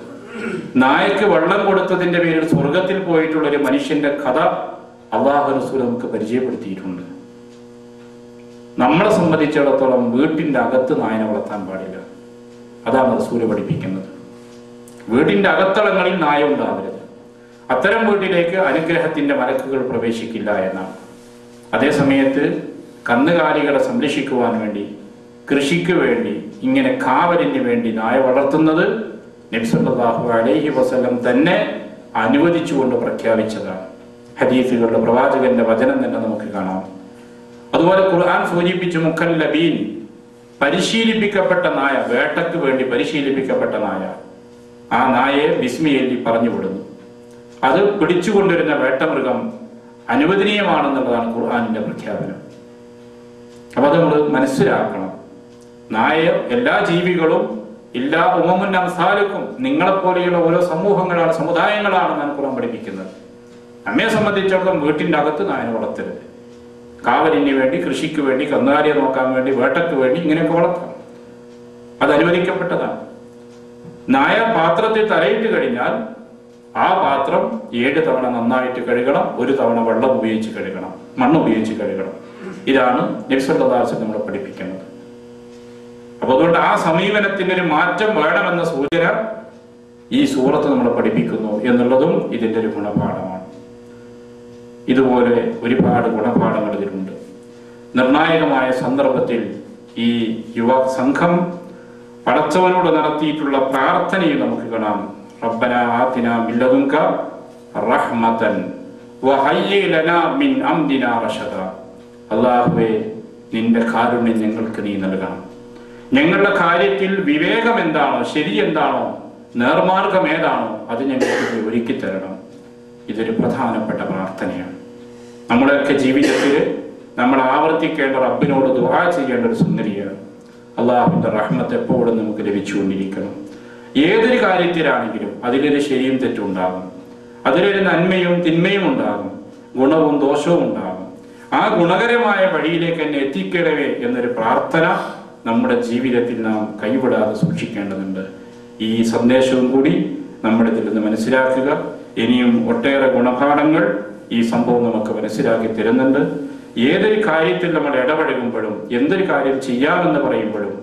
നായക്ക് വെള്ളം കൊടുത്തതിന്റെ പേരിൽ സ്വർഗത്തിൽ പോയിട്ടുള്ള ഒരു മനുഷ്യന്റെ കഥ അല്ലാഹു റസൂൽ നമുക്ക് പരിചയപ്പെടുത്തിയിട്ടുണ്ട്. നമ്മളെ സംബന്ധിച്ചിടത്തോളം വീട്ടിന്റെ അകത്ത് നായനെ വളർത്താൻ പാടില്ല. അതാണ് റസൂല് പഠിപ്പിക്കുന്നത്. വീടിന്റെ അകത്തളങ്ങളിൽ നായ ഉണ്ടാവരുത്. അത്തരം വീട്ടിലേക്ക് അനുഗ്രഹത്തിന്റെ മലക്കുകൾ പ്രവേശിക്കില്ല എന്നാണ്. അതേസമയത്ത് കന്നുകാലികളെ സംരക്ഷിക്കുവാൻ വേണ്ടി, കൃഷിക്ക് വേണ്ടി, ഇങ്ങനെ കാവലിന് വേണ്ടി നായ വളർത്തുന്നത് നബി സല്ലല്ലാഹു അലൈഹി വസല്ലം തന്നെ അനുവദിച്ചുകൊണ്ട് പ്രഖ്യാപിച്ചതാണ്. ഹദീസുകളുടെ പ്രവാചകന്റെ വചനം തന്നെ നമുക്ക് കാണാം. അതുപോലെ ഖുർആൻ സൂചിപ്പിച്ചു മുഖല്ലബീൻ, പരിശീലിപ്പിക്കപ്പെട്ട നായ, വേട്ടയ്ക്ക് വേണ്ടി പരിശീലിപ്പിക്കപ്പെട്ട നായ. ആ നായയെ ബിസ്മി എല്ലി പറഞ്ഞു വിടുന്നു. അത് പിടിച്ചുകൊണ്ടിരുന്ന വേട്ടമൃഗം അനുവദനീയമാണെന്നുള്ളതാണ് ഖുർആനിന്റെ പ്രഖ്യാപനം. അപ്പൊ അത് നമ്മൾ മനസ്സിലാക്കണം. നായ എല്ലാ ജീവികളും എല്ലാ ഉമമുൻ അംസാലുക്കും, നിങ്ങളെപ്പോലെയുള്ള ഓരോ സമൂഹങ്ങളാണ്, സമുദായങ്ങളാണെന്നാണ് ഖുർആൻ പഠിപ്പിക്കുന്നത്. നമ്മെ സംബന്ധിച്ചിടത്തോളം വീട്ടിന്റെ അകത്ത് നായനെ വളർത്തരുത്. കാവലിന് വേണ്ടി, കൃഷിക്ക് വേണ്ടി, കന്നുകാലിയെ നോക്കാൻ വേണ്ടി, വേട്ടയ്ക്ക് വേണ്ടി ഇങ്ങനെയൊക്കെ വളർത്താം. അത് അനുവദിക്കപ്പെട്ടതാണ്. നായ പാത്രത്തിൽ തലയിട്ട് കഴിഞ്ഞാൽ ആ പാത്രം 7 തവണ നന്നായിട്ട് കഴുകണം, 1 തവണ വെള്ളം ഉപയോഗിച്ച് കഴുകണം, മണ്ണ് ഉപയോഗിച്ച് കഴുകണം. ഇതാണ് നബി സല്ലല്ലാഹു അലൈഹി വസല്ലം നമ്മളെ പഠിപ്പിക്കുന്നത്. അപ്പൊ അതുകൊണ്ട് ആ സമീപനത്തിന് ഒരു മാറ്റം വേണമെന്ന സൂചന ഈ സൂറത്ത് നമ്മളെ പഠിപ്പിക്കുന്നു എന്നുള്ളതും ഇതിന്റെ ഒരു ഗുണപാഠമാണ്. ഇതുപോലെ ഒരുപാട് ഗുണപാഠങ്ങൾ ഇതിലുണ്ട്. നിർണായകമായ സന്ദർഭത്തിൽ ഈ യുവ സംഘം പടച്ചവനോട് നടത്തിയിട്ടുള്ള പ്രാർത്ഥനയിൽ നമുക്ക് കാണാം. റബ്ബനാ ആതിനാ മിൻ ലദുൻക റഹ്മതൻ വഹയ്യി ലനാ മിൻ അംരിനാ റശദാ. അല്ലാഹുവേ, നിന്റെ കാരുണ്യം ഞങ്ങൾക്ക് നീ നൽകണം. ഞങ്ങളുടെ കാര്യത്തിൽ വിവേകം എന്താണോ, ശരി എന്താണോ, നേർമാർഗം ഏതാണോ അത് ഞങ്ങൾക്ക് ഒരുക്കി തരണം. ഇതൊരു പ്രധാനപ്പെട്ട പ്രാർത്ഥനയാണ്. നമ്മുടെയൊക്കെ ജീവിതത്തിൽ നമ്മൾ ആവർത്തിക്കേണ്ട, റബ്ബിനോട് ദുആ ചെയ്യേണ്ട ഒരു സംഗതിയാണ്. അള്ളാഹുവിൻ്റെ റഹ്മത്ത് എപ്പോഴും നമുക്ക് ലഭിച്ചുകൊണ്ടിരിക്കണം. ഏതൊരു കാര്യത്തിലാണെങ്കിലും അതിലൊരു ശരിയും തെറ്റും ഉണ്ടാകും, അതിലൊരു നന്മയും തിന്മയും ഉണ്ടാകും, ഗുണവും ദോഷവും ഉണ്ടാകും. ആ ഗുണകരമായ വഴിയിലേക്ക് എന്നെ എത്തിക്കണമേ എന്നൊരു പ്രാർത്ഥന നമ്മുടെ ജീവിതത്തിൽ നാം കൈവിടാതെ സൂക്ഷിക്കേണ്ടതുണ്ട്. ഈ സന്ദേശവും കൂടി നമ്മുടെ ഇതിൽ നിന്ന് മനസ്സിലാക്കുക. ഇനിയും ഒട്ടേറെ ഗുണപാഠങ്ങൾ ഈ സംഭവം നമുക്ക് മനസ്സിലാക്കി തരുന്നുണ്ട്. ഏതൊരു കാര്യത്തിൽ നമ്മൾ ഇടപഴകുമ്പോഴും, എന്തൊരു കാര്യം ചെയ്യാമെന്ന് പറയുമ്പോഴും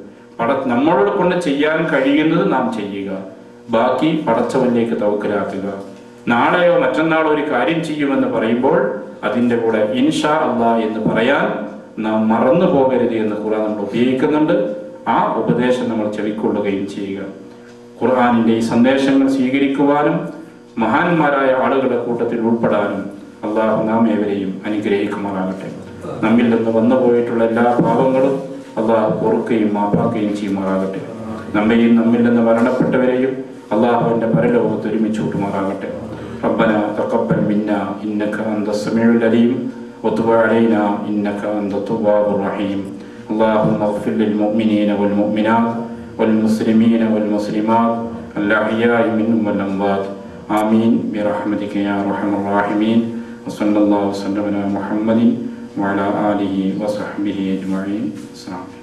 നമ്മളോട് കൊണ്ട് ചെയ്യാൻ കഴിയുന്നത് നാം ചെയ്യുക, ബാക്കി പടച്ചവനിലേക്ക് തവക്കലാക്കുക. നാളെയോ മറ്റന്നാളോ ഒരു കാര്യം ചെയ്യുമെന്ന് പറയുമ്പോൾ അതിൻ്റെ കൂടെ ഇൻഷാ അല്ലാഹ് എന്ന് പറയാൻ നാം മറന്നു പോകരുത് എന്ന് ഖുർആൻ നമ്മൾ ഉപയോഗിക്കുന്നുണ്ട്. ആ ഉപദേശം നമ്മൾ ചെവിക്കൊള്ളുകയും ചെയ്യുക. ഖുർആനിൻ്റെ ഈ സന്ദേശങ്ങൾ സ്വീകരിക്കുവാനും മഹാന്മാരായ ആളുകളുടെ കൂട്ടത്തിൽ ഉൾപ്പെടാനും അള്ളാഹു നാം ഏവരെയും അനുഗ്രഹിക്കുമാറാകട്ടെ. നമ്മിൽ നിന്ന് വന്നു പോയിട്ടുള്ള എല്ലാ പാപങ്ങളും അള്ളാഹു പൊറുക്കുകയും മാപ്പാക്കുകയും ചെയ്യുമാറാകട്ടെ. നമ്മയും നമ്മിൽ നിന്ന് മരണപ്പെട്ടവരെയും അള്ളാഹുവിൻ്റെ പരലോകത്ത് ഒരുമിച്ച് കൂട്ടുമാറാകട്ടെ. ربنا تقبل منا إنك أنت السميع العليم وتب علينا إنك أنت التواب الرحيم. اللهم اغفر للمؤمنين والمؤمنات والمسلمين والمسلمات الأحياء منهم والأموات. آمين برحمتك يا أرحم الراحمين. وصلى الله وسلم على محمد وعلى آله وصحبه أجمعين. السلام.